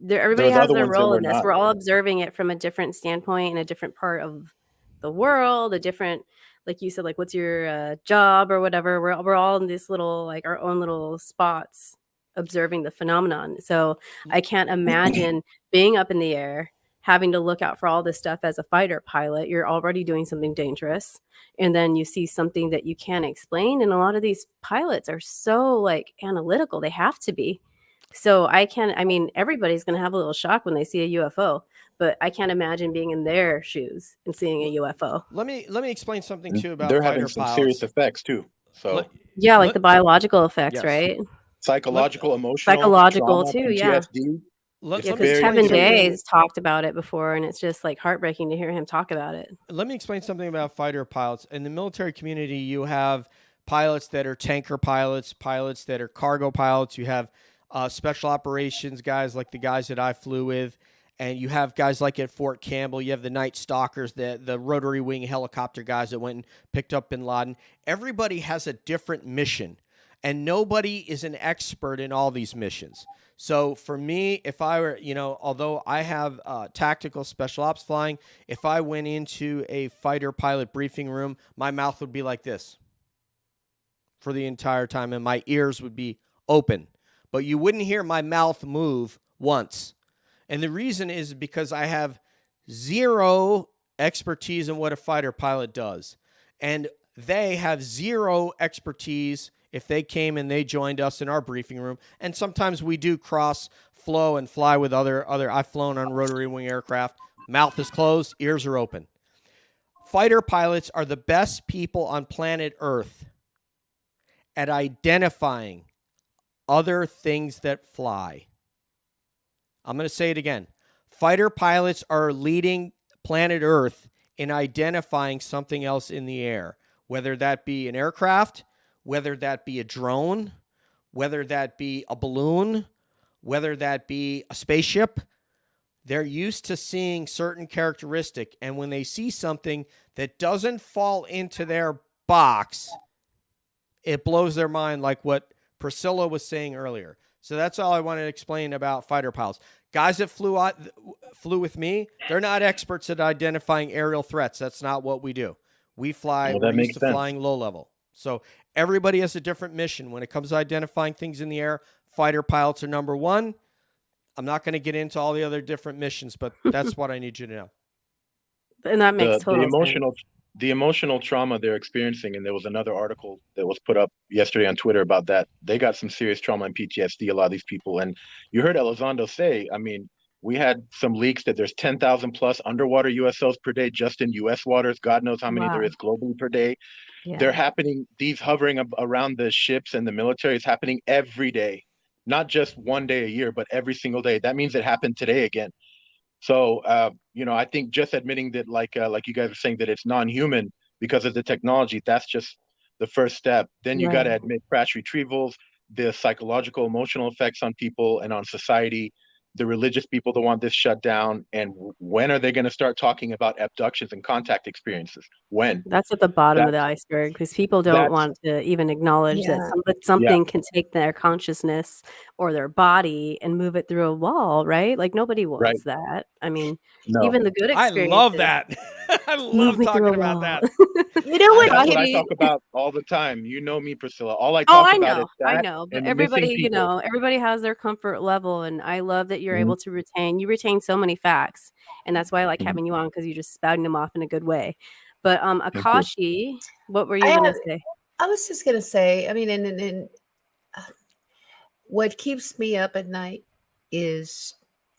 Everybody has their role in this. We're all observing it from a different standpoint in a different part of the world, a different, like you said, like what's your job or whatever. We're all in this little, like our own little spots observing the phenomenon. So I can't imagine being up in the air, having to look out for all this stuff as a fighter pilot. You're already doing something dangerous. And then you see something that you can't explain. And a lot of these pilots are so like analytical. They have to be. So everybody's going to have a little shock when they see a UFO, but I can't imagine being in their shoes and seeing a UFO. Let me explain something too about they're fighter having some pilots. serious effects too. So the biological effects, yes. Right? Psychological, emotional, psychological trauma, too, PTSD. Because Kevin Day has talked about it before, and it's just like heartbreaking to hear him talk about it. Let me explain something about fighter pilots. In the military community, you have pilots that are tanker pilots, pilots that are cargo pilots. You have special operations guys like the guys that I flew with, and you have guys like at Fort Campbell. You have the Night Stalkers, the rotary wing helicopter guys that went and picked up bin Laden. Everybody has a different mission, and nobody is an expert in all these missions. So for me, if I were, although I have tactical special ops flying, if I went into a fighter pilot briefing room, my mouth would be like this for the entire time, and my ears would be open. But you wouldn't hear my mouth move once. And the reason is because I have zero expertise in what a fighter pilot does. And they have zero expertise if they came and they joined us in our briefing room. And sometimes we do cross flow and fly with other I've flown on rotary wing aircraft. Mouth is closed, ears are open. Fighter pilots are the best people on planet Earth at identifying other things that fly. I'm going to say it again. Fighter pilots are leading planet Earth in identifying something else in the air, whether that be an aircraft, whether that be a drone, whether that be a balloon, whether that be a spaceship. they're used to seeing certain characteristic, and when they see something that doesn't fall into their box, it blows their mind, like what Pricilla was saying earlier. So that's all I wanted to explain about fighter pilots. Guys that flew with me, they're not experts at identifying aerial threats. That's not what we do. We fly, Well, we're that used makes to sense. flying low level. So everybody has a different mission. When it comes to identifying things in the air, fighter pilots are number one. I'm not going to get into all the other different missions, but that's what I need you to know. And that makes The total emotional sense. the emotional trauma they're experiencing, and there was another article that was put up yesterday on Twitter about that. They got some serious trauma and PTSD, a lot of these people. And you heard Elizondo say, I mean, we had some leaks that there's 10,000 plus underwater USOs per day just in US waters. God knows how many there Wow. is globally per day. Yeah. They're happening, these hovering around the ships and the military is happening every day, not just one day a year, but every single day. That means it happened today again. So, I think just admitting that, like you guys are saying, that it's non-human because of the technology, that's just the first step. Then you got to Right. admit crash retrievals, the psychological, emotional effects on people and on society, the religious people that want this shut down. And when are they going to start talking about abductions and contact experiences? When? That's at the bottom of the That's iceberg because people don't that's want to even acknowledge that Yeah. something can take their consciousness or their body and move it through a wall, right? Like nobody right. wants that. I mean, No, even the good I love experiences, that. I move love me through a talking about wall. that. You know what, that's what I Katie? talk about all the time. You know me, Priscilla. All I Oh, talk about is I that know, but and the missing everybody, people. everybody has their comfort level, and I love that you're Mhm, able to retain so many facts, and that's why I like mhm. having you on because you're just spouting them off in a good way. But Thank you. Akashi, what were I you have, gonna say? I was just gonna say, I mean, and what keeps me up at night is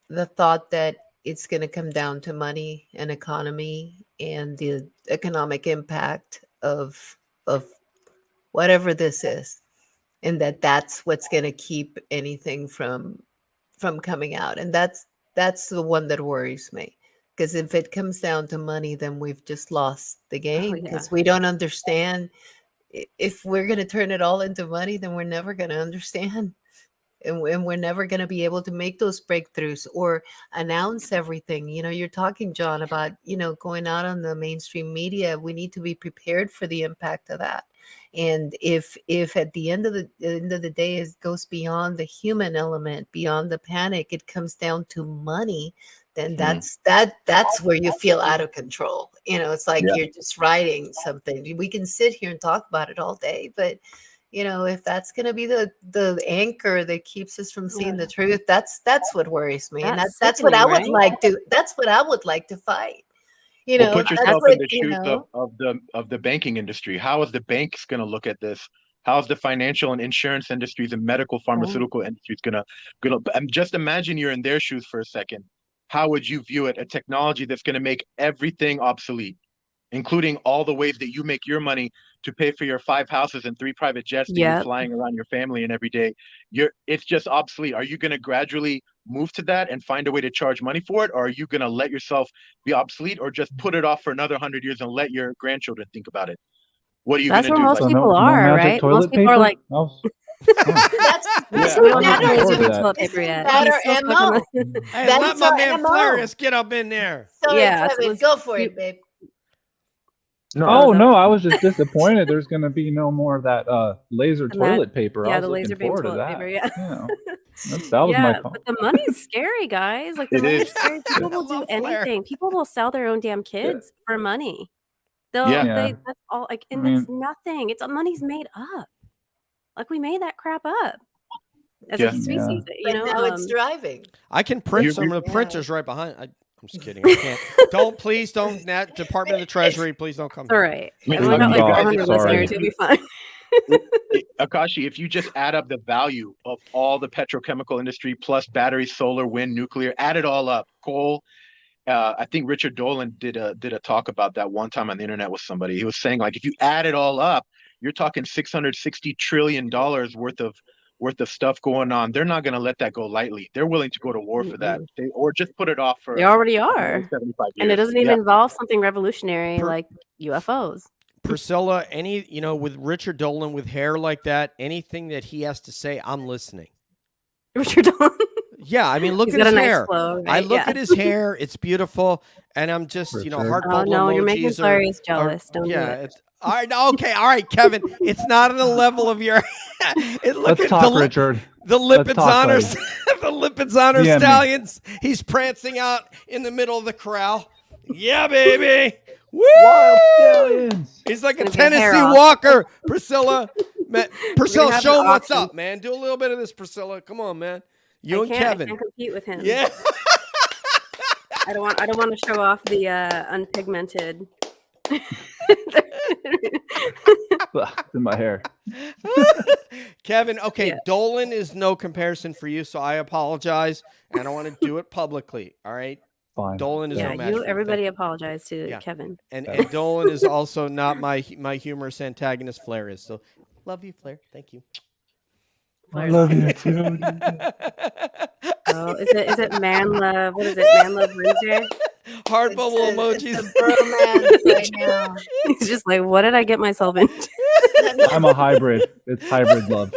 the thought that it's going to come down to money and economy and the economic impact of whatever this is, and that's what's going to keep anything from coming out. And that's the one that worries me, because if it comes down to money, then we've just lost the Oh game, yeah, because we don't understand. If we're going to turn it all into money, then we're never going to understand, and we're never going to be able to make those breakthroughs or announce everything. You're talking, John, about going out on the mainstream media. We need to be prepared for the impact of that. And if at the end of the day it goes beyond the human element, beyond the panic, it comes down to money, then Mhm. that's where you feel out of control. It's like Yeah. you're just writing something. We can sit here and talk about it all day, but if that's going to be the anchor that keeps us from seeing the truth, that's what worries me. And that's that's what sickening, I would right? like to fight. Well, put That's yourself in what, the shoes of the banking industry. How is the banks going to look at this? How's the financial and insurance industries and medical Right. pharmaceutical industries gonna just imagine you're in their shoes for a second. How would you view it? A technology that's going to make everything obsolete, including all the ways that you make your money to pay for your 5 houses and 3 private jets that you're Yep. flying around your family and every day. It's just obsolete. Are you going to gradually move to that and find a way to charge money for it, or are you going to let yourself be obsolete, or just put it off for another 100 years and let your grandchildren think about it? What are you going That's to where do? most Like, So no people no are, magic right? Most toilet people are paper? like, Oh, that's yeah, we isn't don't I'm have that the looking our laser forward to beam that. toilet paper isn't yet. that He's our still stuck on MO? the Hey, That let is my our man MO. Flarius get up in there. Sorry, yeah. So Kevin, go for it, babe. no, Oh, Oh that no, was I was just disappointed there's going to be no more of that laser the mag toilet paper. I yeah, was the looking laser beam forward to toilet paper, that. yeah. That was my Yeah, but call. the money's scary, guys. Like, the it money's is. scary. People I will do love Flair. anything. People will sell their own damn Yeah. kids for money. Yeah. Yeah. That's all, like, I and it's mean, nothing. Money's made up. Like, we made that crap up as a Yeah. yeah. species, But now it's driving. I can print You, some you of the Yeah. printers right behind. I'm just kidding. I can't. Please don't. Nat Department of the Treasury, please don't come It's all here. right. I mean, We got Freedom like you Box. guys, 400 Sorry. listeners. You'll be fine. Akashi, if you just add up the value of all the petrochemical industry plus battery, solar, wind, nuclear, add it all up, coal. I think Richard Dolan did a talk about that one time on the internet with somebody. He was saying, like, if you add it all up, you're talking $660 trillion worth of stuff going on. They're not going to let that go lightly. They're willing to go to war for that, or just put it off They for already another are. 75 And it years. doesn't even involve something revolutionary Per- like UFOs. Priscilla, with Richard Dolan with hair like that, anything that he has to say, I'm listening. Richard Dolan. Yeah, I mean, look He's at got his a nice hair. flow, I right? look Yeah. at his hair. It's beautiful. And I'm just, For you know, sure. heart Oh bubble no, you're making emojis Clarice are jealous. Don't do yeah. it. It's, all right. Okay. All right, Kevin. It's not on the level of your. Look Let's at talk, Richard. the Let's lipids talk, on her, buddy. the lipids on her DM me. stallions. He's prancing out in the middle of the corral. Yeah, baby. Woo! Wild stallions. He's like a It's gonna be a hair Tennessee off. Walker, Priscilla. Priscilla, have show an him what's auction. up, man. Do a little bit of this, Priscilla. Come on, man. I You and can't Kevin. compete with him. Yeah. I don't want to show off the unpigmented. Ugh, in my hair. Kevin, okay, Yeah. Dolan is no comparison for you, so I apologize. And I don't want to do it publicly. All right. Fine. Dolan is Yeah, no match for you. everybody Thank apologize to Yeah. Kevin. you. And Dolan is also not my humorous antagonist. Flair is. So love you, Flair. Thank you. I love you too. Oh, is it man love? What is it? Man love Wednesday? Heart bubble emojis. It's a bromance right now. He's just like, what did I get myself into? I'm a hybrid. It's hybrid love.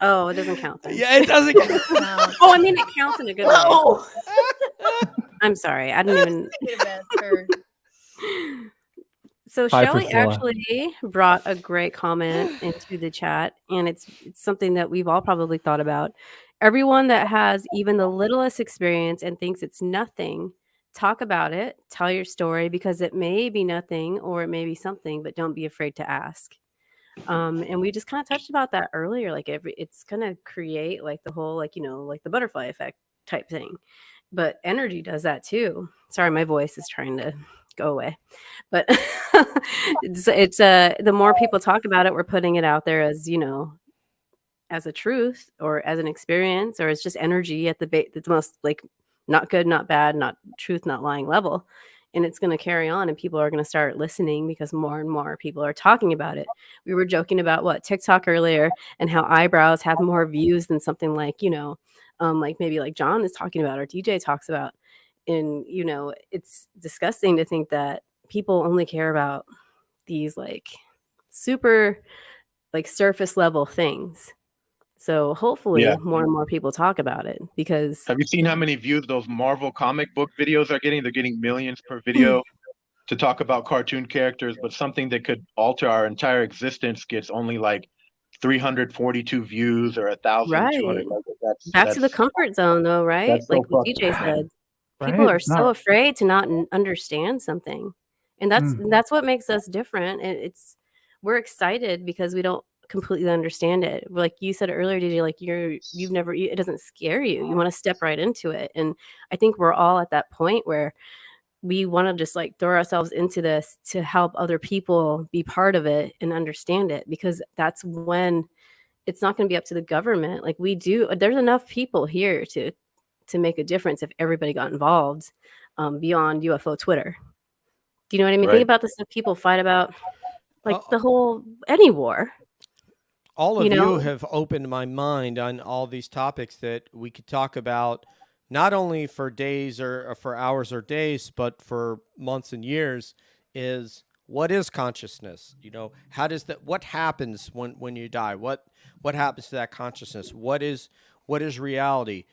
Oh, it doesn't count then. Yeah, it doesn't. No. Oh, I mean it counts in a good way. Oh. I'm sorry. I didn't even. Get a bad bird. So Hi, Shelly Priscilla. actually brought a great comment into the chat, and it's something that we've all probably thought about. Everyone that has even the littlest experience and thinks it's nothing, talk about it, tell your story, because it may be nothing or it may be something, but don't be afraid to ask. And we just kind of touched about that earlier. Like it's gonna create like the whole like like the butterfly effect type thing, but energy does that too. Sorry, my voice is trying to go away, but it's the more people talk about it, we're putting it out there as as a truth or as an experience or as just energy at the most like not good, not bad, not truth, not lying level. And it's going to carry on and people are going to start listening because more and more people are talking about it. We were joking about TikTok earlier and how eyebrows have more views than something like, like maybe like John is talking about or DJ talks about. And, it's disgusting to think that people only care about these like super like surface level things. So hopefully Yeah. more and more people talk about it because Have you seen how many views those Marvel comic book videos are getting? They're getting millions per video to talk about cartoon characters, but something that could alter our entire existence gets only like 342 views or 1,200. right. Back to the comfort zone though, right? that's so Like what fucked DJ up. said. People Right? are so No. afraid to not understand something. And Mm. that's what makes us different. And we're excited because we don't completely understand it. Like you said earlier, DJ, like you've never it doesn't scare you. You want to step right into it. And I think we're all at that point where we want to just like throw ourselves into this to help other people be part of it and understand it, because that's when it's not going to be up to the government. Like there's enough people here to make a difference if everybody got involved beyond UFO Twitter. Do you know what I mean? Right. Think about the stuff people fight about, like Uh, the whole any war. All of You know? you have opened my mind on all these topics that we could talk about, not only for days or for hours or days, but for months and years. Is what is consciousness? How does that? What happens when you die? What happens to that consciousness? What is reality?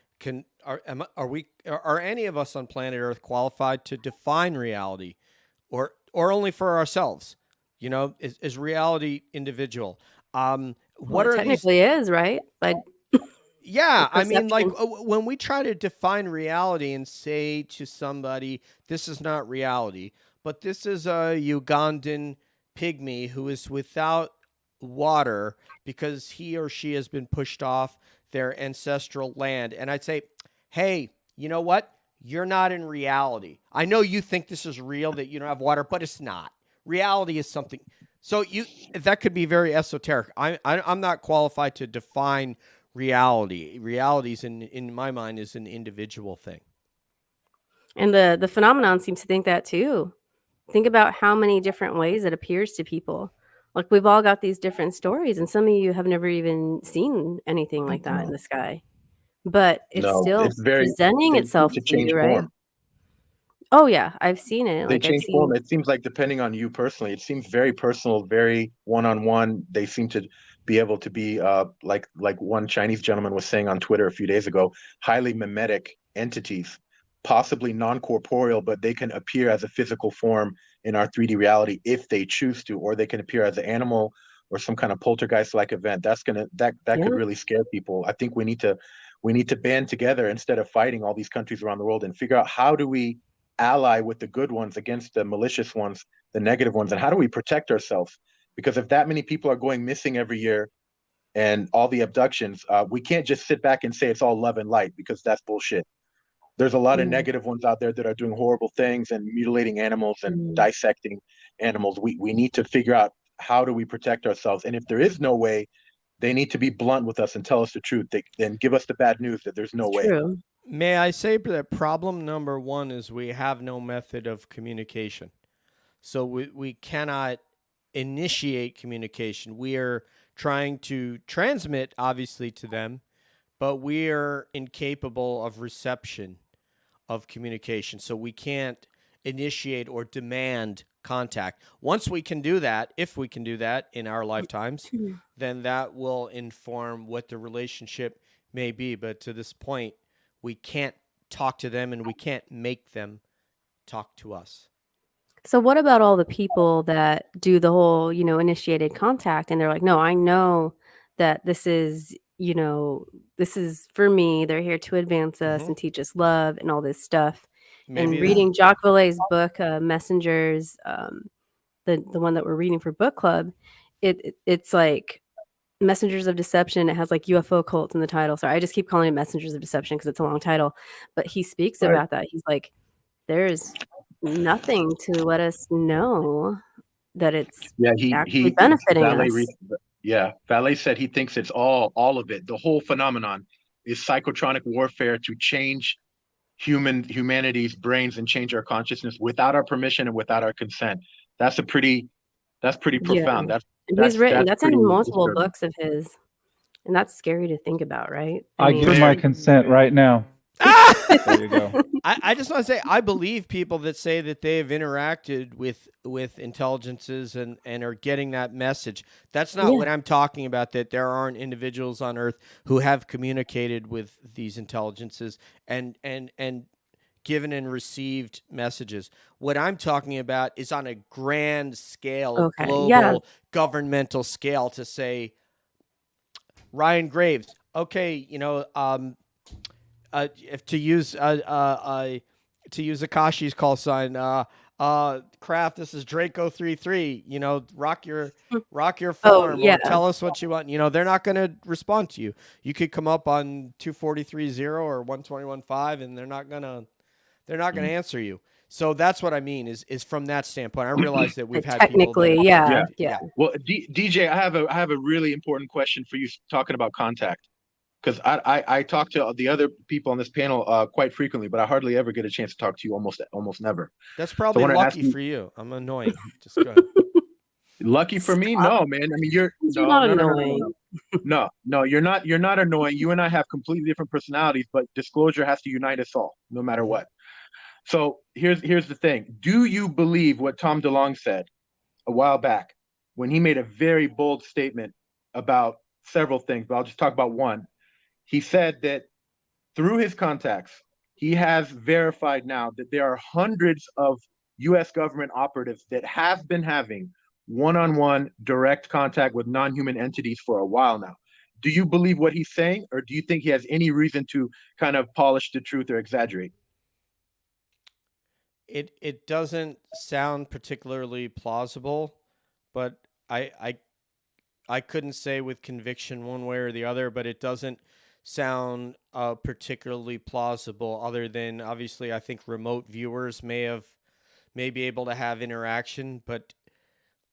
Are any of us on planet Earth qualified to define reality, or only for ourselves? Is reality individual? What Well, it are these? technically is, right? But Yeah, the I mean, like perception. when we try to define reality and say to somebody, this is not reality, but this is a Ugandan pygmy who is without water because he or she has been pushed off their ancestral land. And I'd say, hey, you know what? You're not in reality. I know you think this is real, that you don't have water, but it's not. Reality is something. So that could be very esoteric. I'm not qualified to define reality. Reality's in my mind is an individual thing. And the phenomenon seems to think that too. Think about how many different ways it appears to people. Like we've all got these different stories, and some of you have never even seen anything like that in the sky. But it's No, still it's very. presenting They itself seem to to change you, right? form. Oh yeah, I've seen it. They Like I've change seen form. It seems like depending on you personally, it seems very personal, very one-on-one. They seem to be able to be like one Chinese gentleman was saying on Twitter a few days ago, highly mimetic entities, possibly non-corporeal, but they can appear as a physical form in our 3D reality if they choose to, or they can appear as an animal or some kind of poltergeist-like event. That Yeah. could really scare people. I think we need to band together instead of fighting all these countries around the world and figure out how do we ally with the good ones against the malicious ones, the negative ones, and how do we protect ourselves? Because if that many people are going missing every year and all the abductions, we can't just sit back and say it's all love and light, because that's bullshit. There's a lot of negative ones out there that are doing horrible things and mutilating animals and dissecting animals. We need to figure out how do we protect ourselves. And if there is no way, they need to be blunt with us and tell us the truth. Then give us the bad news that there's no way. True. May I say that problem number one is we have no method of communication. So we cannot initiate communication. We are trying to transmit, obviously, to them, but we are incapable of reception of communication. So we can't initiate or demand contact. Once we can do that, if we can do that in our lifetimes, then that will inform what the relationship may be. But to this point, we can't talk to them and we can't make them talk to us. So what about all the people that do the whole, initiated contact, and they're like, no, I know that this is for me. They're here to advance us and teach us love and all this stuff. Maybe And reading Jacques Vallée's book, Messengers, the one that we're reading for book club, it's like Messengers of Deception. It has like UFO cults in the title. Sorry, I just keep calling it Messengers of Deception because it's a long title. But he speaks about that. He's like, there's nothing to let us know that it's actually benefiting us. Vallée said he thinks it's all of it. The whole phenomenon is psychotronic warfare to change humanity's brains and change our consciousness without our permission and without our consent. That's pretty profound. He's written that's in multiple disturbing books of his, and that's scary to think about, right? I give my consent right now. There you go. I just want to say, I believe people that say that they have interacted with intelligences and are getting that message. That's not what I'm talking about, that there aren't individuals on Earth who have communicated with these intelligences and given and received messages. What I'm talking about is on a grand scale, global governmental scale, to say, Ryan Graves, okay, if to use Akashi's call sign, Kraft, this is Draco 33. Rock your form, or tell us what you want. They're not going to respond to you. You could come up on 243.0 or 121.5, and they're not gonna answer you. So that's what I mean is from that standpoint. I realize that we've had technically, people that, yeah. Well, DJ, I have a really important question for you talking about contact. Because I talk to the other people on this panel quite frequently, but I hardly ever get a chance to talk to you. Almost never. That's probably lucky for you. I'm annoying. Just go ahead. Lucky for me? No, man. I mean, you're not annoying. No, you're not. You're not annoying. You and I have completely different personalities, but disclosure has to unite us all, no matter what. So here's the thing. Do you believe what Tom DeLonge said a while back when he made a very bold statement about several things? But I'll just talk about one. He said that through his contacts, he has verified now that there are hundreds of U.S. government operatives that have been having one-on-one direct contact with non-human entities for a while now. Do you believe what he's saying, or do you think he has any reason to kind of polish the truth or exaggerate? It doesn't sound particularly plausible, but I couldn't say with conviction one way or the other, but it doesn't sound particularly plausible, other than obviously I think remote viewers may be able to have interaction. But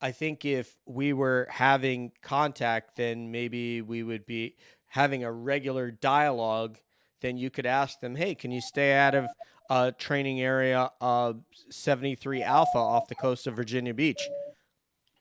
I think if we were having contact, then maybe we would be having a regular dialogue. Then you could ask them, hey, can you stay out of training area 73 Alpha off the coast of Virginia Beach?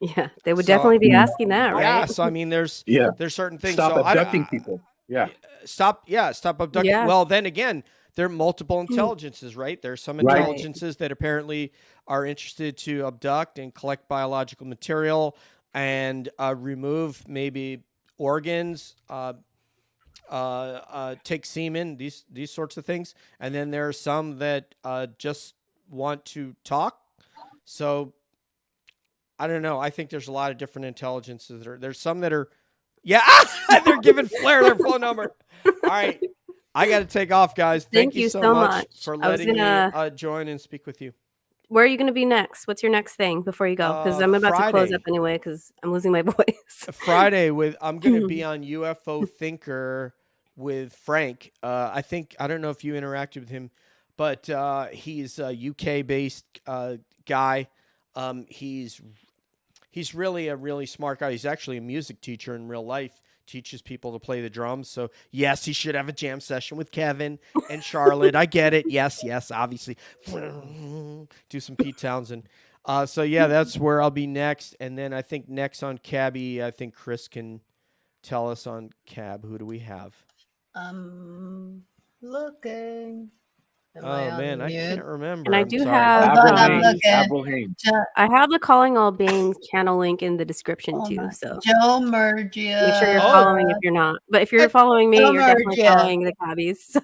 Yeah, they would definitely be asking that, right? Yeah, so I mean, there's certain things. Stop abducting people. Yeah. Stop abducting. Yeah. Well, then again, there are multiple intelligences, right? There are some intelligences that apparently are interested to abduct and collect biological material and remove maybe organs, take semen, these sorts of things, and then there are some that just want to talk. So I don't know. I think there's a lot of different intelligences. There's some that are, yeah, they're giving Flair their phone number. All right, I got to take off, guys. Thank you so much for letting me join and speak with you. Where are you going to be next? What's your next thing before you go? Because I'm about to close up anyway because I'm losing my voice. Friday I'm going to be on UFO Thinker with Frank. I don't know if you interacted with him, but he's a UK based guy. He's really a really smart guy. He's actually a music teacher in real life, teaches people to play the drums. So yes, he should have a jam session with Kevin and Charlotte. I get it. Yes, obviously. Do some Pete Townsend. So yeah, that's where I'll be next. And then I think next on Cabby, I think Chris can tell us on Cab. Who do we have? Looking. Oh man, I can't remember. And I do have I have the Calling All Beings channel link in the description too. So Joe Mergia. Make sure you're following if you're not. But if you're following me, you're definitely following the cabbies. So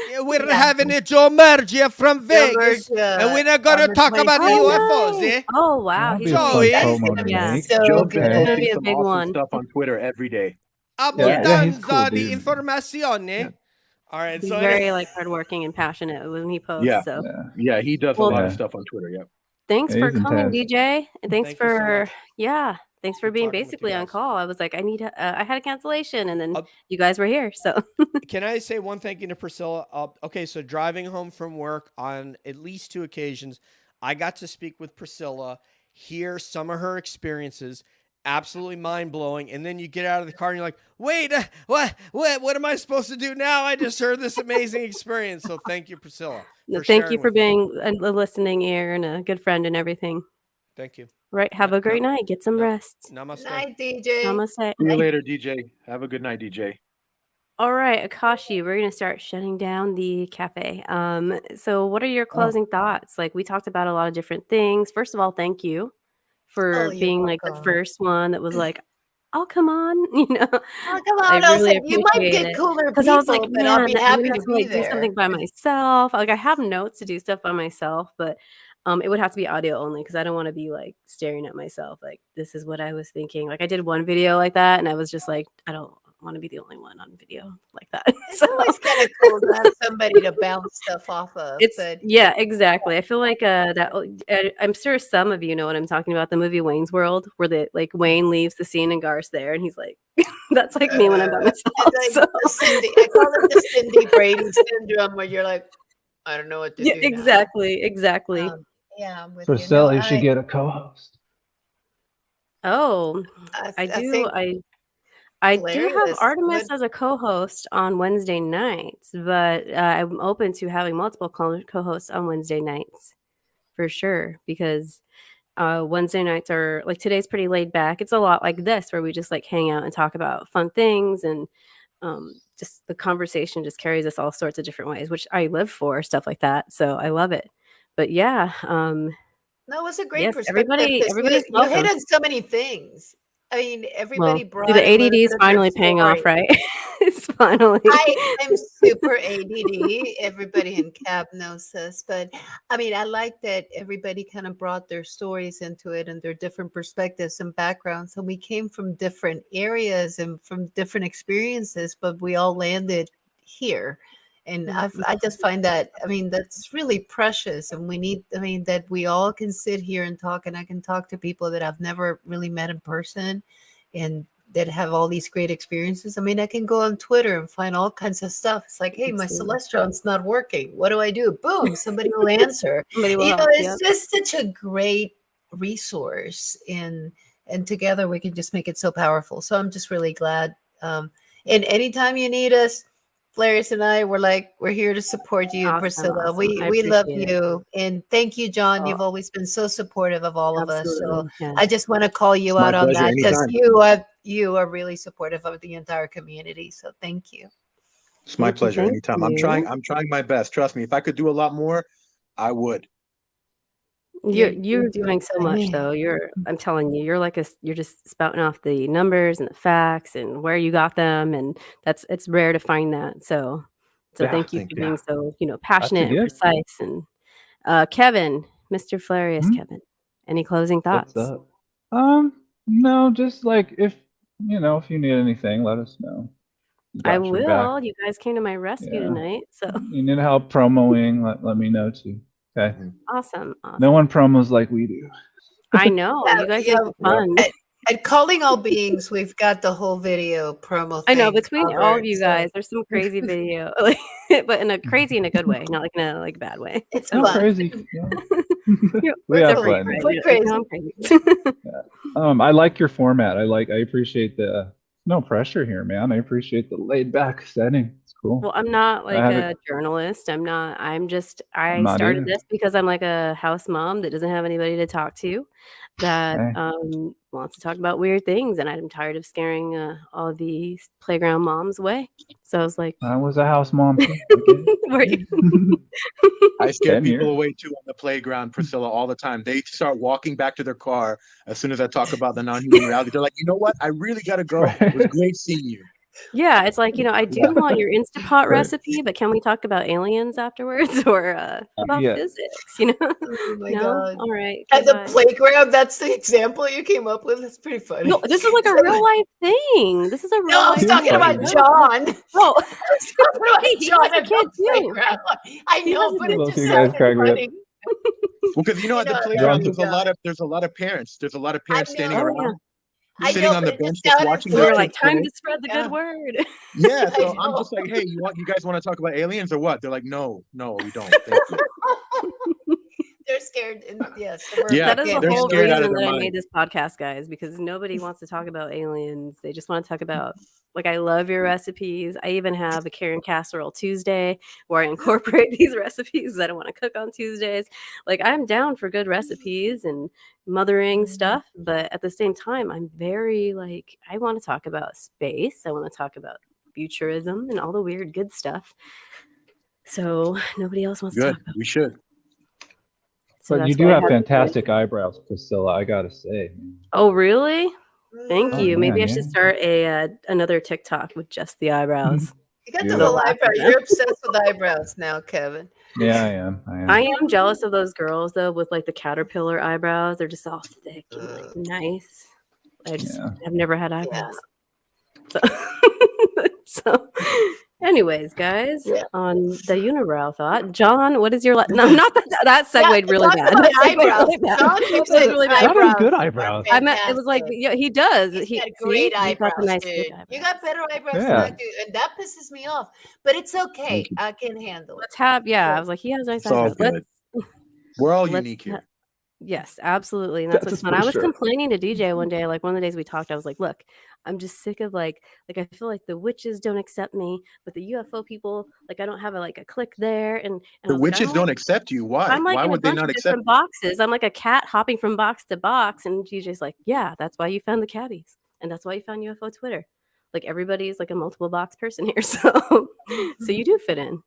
yeah, we're having a Joe Mergia from Vegas, and we're not gonna talk about the UFOs, eh? Oh wow, he's Joey. Yeah, Joe it's gonna be a big one. Stuff on Twitter every day. Abundanza di informazione. All right, he's so very hardworking and passionate when he posts. Yeah, so yeah, he does a lot of stuff on Twitter. Yeah. Thanks for coming, intense. DJ, and thanks for thanks for being talking with you basically on guys. call. I was like, I had a cancellation, and then you guys were here. So can I say one thank you to Pricilla? Okay, so driving home from work on at least 2 occasions, I got to speak with Pricilla, hear some of her experiences. Absolutely mind-blowing. And then you get out of the car and you're like, wait, what am I supposed to do now? I just heard this amazing experience. So thank you, Pricilla. thank you for being a listening ear and a good friend and everything. Thank you. Right. Have a great night. Get some rest. Namaste. Night, DJ. Namaste. See you later, DJ. Have a good night, DJ. All right, Akashi, we're going to start shutting down the cafe. So what are your closing thoughts? Like, we talked about a lot of different things. First of all, thank you for being like the first one that was like, oh, come on, Oh, come on. I really you might appreciate get it. cooler Because people, I was like, but man, I'll be I'm happy gonna to have be do there. something by myself. Like, I have notes to do stuff by myself, but it would have to be audio only because I don't want to be like staring at myself. Like, this is what I was thinking. Like, I did one video like that, and I was just like, I don't want to be the only one on video like that. It's always kind of cool to have somebody to bounce stuff off of. Yeah, exactly. I feel like I'm sure some of you know what I'm talking about. The movie Wayne's World, where Wayne leaves the scene and Gar's there, and he's like, "That's like me when I'm by myself." It's like I call it the Cindy Brady syndrome, where you're like, I don't know what to do. Exactly. Yeah, I'm with Priscilla, you. you should get a co-host. Oh, I do. I do have Artemis as a co-host on Wednesday nights, but I'm open to having multiple co-hosts on Wednesday nights for sure, because Wednesday nights are like, today's pretty laid back. It's a lot like this where we just like hang out and talk about fun things, and just the conversation just carries us all sorts of different ways, which I live for, stuff like that. So I love it. But yeah, no, it was a great perspective. Everybody's you hit on so many things. I mean, everybody brought the ADD is finally paying off, right? It's finally. I'm super ADD. Everybody in Cab knows this, but I mean, I like that everybody kind of brought their stories into it and their different perspectives and backgrounds, and we came from different areas and from different experiences, but we all landed here. And I just find that, I mean, that's really precious. And we need, I mean, that we all can sit here and talk, and I can talk to people that I've never really met in person and that have all these great experiences. I mean, I can go on Twitter and find all kinds of stuff. It's like, hey, my Celestron's not working. What do I do? Boom, somebody will answer. It's just such a great resource. And together we can just make it so powerful. So I'm just really glad. And anytime you need us, Flaris and I, we're here to support you, Awesome, Pricilla. awesome. We love you. And thank you, John. You've always been so supportive of all of us. So I just want to call you out on that, because you are really supportive of the entire community. So thank you. It's my pleasure anytime. I'm trying my best. Trust me. If I could do a lot more, I would. You're doing so much though. I'm telling you, you're just spouting off the numbers and the facts and where you got them, and it's rare to find that. So Yeah, thank you thank for you. being so, That's a passionate and gift. precise. And Kevin, Mr. Flarius, Hmm? Kevin, any closing What's thoughts? up? No, just like if you need anything, let us know. We I got your back. will. You guys came to my rescue Yeah. tonight, so You need help promoing, let me know too. Okay. awesome. No one promos like we do. I know you guys make it fun. At Calling All Beings, we've got the whole video promo I know thing between all of covered, you so guys, there's some crazy video, but in a good way, not like in a bad way. it's Oh, fun. crazy. Yeah. Yeah, We it's have totally fun. right. We're You're like, "No, I'm crazy." I like your format. I appreciate the no pressure here, man. I appreciate the laid back setting. It's cool. Well, I'm not I like have a it. journalist. I'm I'm not started either. this because I'm like a house mom that doesn't have anybody to talk to, that Hey, wants to talk about weird things, and I'm tired of scaring all these playground moms away. So I was like, I was a house mom too. I get it. were you? I scare 10 people years. away too on the playground, Priscilla, all the time. They start walking back to their car as soon as I talk about the non-human reality. They're like, you know what? I really gotta go. It was Right. great seeing you. Yeah, it's like, I do Yeah. want your Instapot Right. recipe, but can we talk about aliens afterwards or about Yeah. physics, Oh my No? God. All right. Okay, At the bye. playground, that's the example you came up with. That's pretty funny. No, this is like a real life thing. This is a No, real I was life talking thing. about Yeah. John. Oh, I was talking about hey, he John has a at kid the too. playground. I He know, has a but kid. it Both just you guys sounded crack me up. funny. Well, because at the that playground was John. John. there's a lot of parents. There's a lot of I parents standing know. Oh, yeah. around, I sitting know, on but the it bench, just just sounded watching We their were funny. like, kids time play. to spread the Yeah. good word. Yeah, I so I'm know. just like, hey, you guys want to talk about aliens or what? They're like, no, we don't. Thank you. They're scared. And yes, the Yeah, That is the can't they're whole handle scared out it. of reason their that I mind. made this podcast, guys, because nobody wants to talk about aliens. They just want to talk about, like, I love your recipes. I even have a Karen Casserole Tuesday where I incorporate these recipes that I want to cook on Tuesdays. Like, I'm down for good recipes and mothering stuff, but at the same time, I'm very, like, I want to talk about space. I want to talk about futurism and all the weird, good stuff. So nobody else wants to Good. talk about We should. it. So But you that's do why I have have you guys. fantastic eyebrows, Priscilla, I gotta say. Oh, really? Thank Mhm. Oh, you. Maybe man, I should yeah. start another TikTok with just the eyebrows. You got Do the it. The whole lack eyebrow. of them. You're obsessed with eyebrows now, Kevin. Yeah, I am. I am jealous of those girls though with like the caterpillar eyebrows. They're just all thick and like nice. Yeah. I've never had Yeah. eyebrows. So, so anyways, guys, Yeah. on the unibrow thought, John, what is your no? Not that segued really talk bad. about That segued eyebrows. really bad. John That thinks was that really your bad. John has good eyebrows eyebrows. are I meant it was like fantastic. yeah, he does. He's got See, great he's got the eyebrows, nice dude. thick You eyebrows. got better eyebrows than Yeah. I do, and that pisses me off. But it's okay. Thank you. I can handle it. Let's have yeah. I Good. was like, he has nice It's all eyebrows. good. We're all Let's unique here. yes, absolutely, and that's what's That's fun. for I was sure. complaining to DJ one day, like one of the days we talked, I was like, "Look, I'm just sick of like I feel like the witches don't accept me, but the UFO people, like I don't have a click there." And I The was like, witches don't accept you. Why? I'm like Why in a would they bunch not of accept different boxes. I'm like a cat hopping from box to box, and DJ's like, "Yeah, that's why you found the cabbies, and that's why you found UFO Twitter. Like everybody's like a multiple box person here, so you do fit in."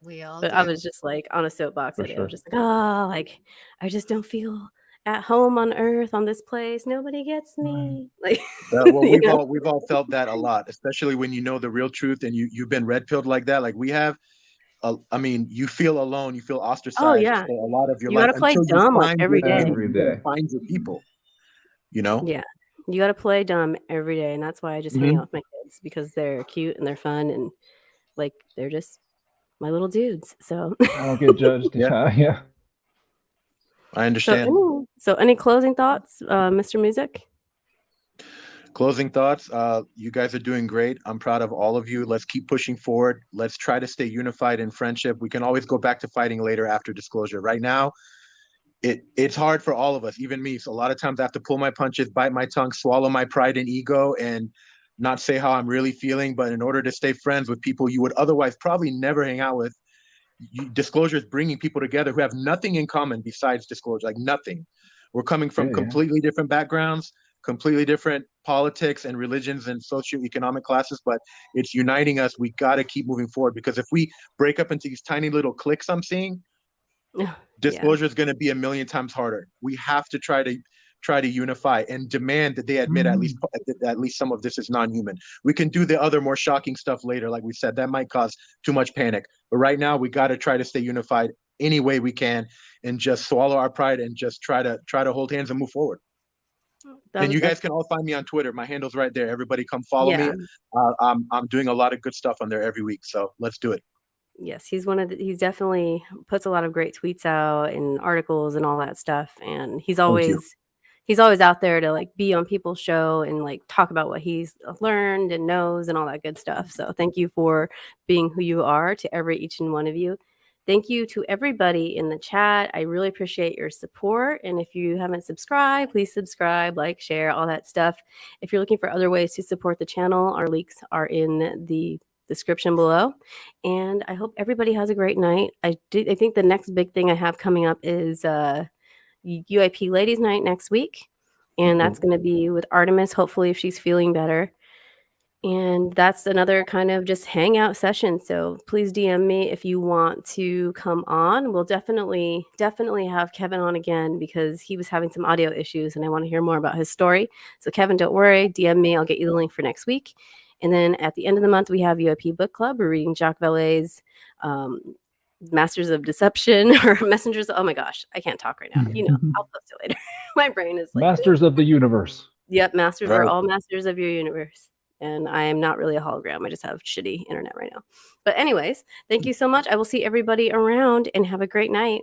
We all But do. I was just like on a soapbox For that day. I sure. was just like, oh, like I just don't feel at home on Earth on this place. Nobody gets me. Like, Well, you know? we've all felt that a lot, especially when you know the real truth and you've been red pilled like that. Like we have. I mean, you feel alone. You feel Oh ostracized yeah, for a lot of your you life got to play until you dumb like find every your day. people. Every You gotta day. find your people. You know. Yeah, you got to play dumb every day, and that's why I just hang Mhm. out with my kids because they're cute and they're fun and like they're just my little dudes. So, I don't get judged. Yeah. Yeah. I understand. so any closing thoughts, Mr. Music? Closing thoughts. You guys are doing great. I'm proud of all of you. Let's keep pushing forward. Let's try to stay unified in friendship. We can always go back to fighting later after disclosure. Right now, it's hard for all of us, even me. So a lot of times I have to pull my punches, bite my tongue, swallow my pride and ego, and not say how I'm really feeling. But in order to stay friends with people you would otherwise probably never hang out with, disclosure is bringing people together who have nothing in common besides disclosure, like nothing. We're coming from Yeah. completely different backgrounds, completely different politics and religions and socioeconomic classes, but it's uniting us. We got to keep moving forward because if we break up into these tiny little cliques I'm seeing, Yeah. Disclosure is going to be a million times harder. We have to try to unify and demand that they admit at least some of this is non-human. We can do the other more shocking stuff later, like we said. That might cause too much panic. But right now, we got to try to stay unified any way we can, and just swallow our pride and just try to hold hands and move forward. And you guys can all find me on Twitter. My handle's right there. Everybody come follow me. I'm doing a lot of good stuff on there every week. So let's do it. Yes, he's he's definitely puts a lot of great tweets out and articles and all that stuff. And he's always out there to like be on people's show and like talk about what he's learned and knows and all that good stuff. So thank you for being who you are to each and one of you. Thank you to everybody in the chat. I really appreciate your support. And if you haven't subscribed, please subscribe, like, share, all that stuff. If you're looking for other ways to support the channel, our links are in the description below. And I hope everybody has a great night. I think the next big thing I have coming up is UIP Ladies Night next week. And that's going to be with Artemis, hopefully, if she's feeling better. And that's another kind of just hangout session. So please DM me if you want to come on. We'll definitely have Kevin on again because he was having some audio issues and I want to hear more about his story. So Kevin, don't worry, DM me. I'll get you the link for next week. And then at the end of the month, we have UAP Book Club. We're reading Jacques Vallée's Masters of Deception or Messengers. Oh my gosh, I can't talk right now. You know, I'll post it later. My brain is like Masters of the Universe. Yep, Masters Right. are all masters of your universe. And I am not really a hologram. I just have shitty internet right now. But anyways, thank you so much. I will see everybody around and have a great night.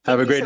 Have a great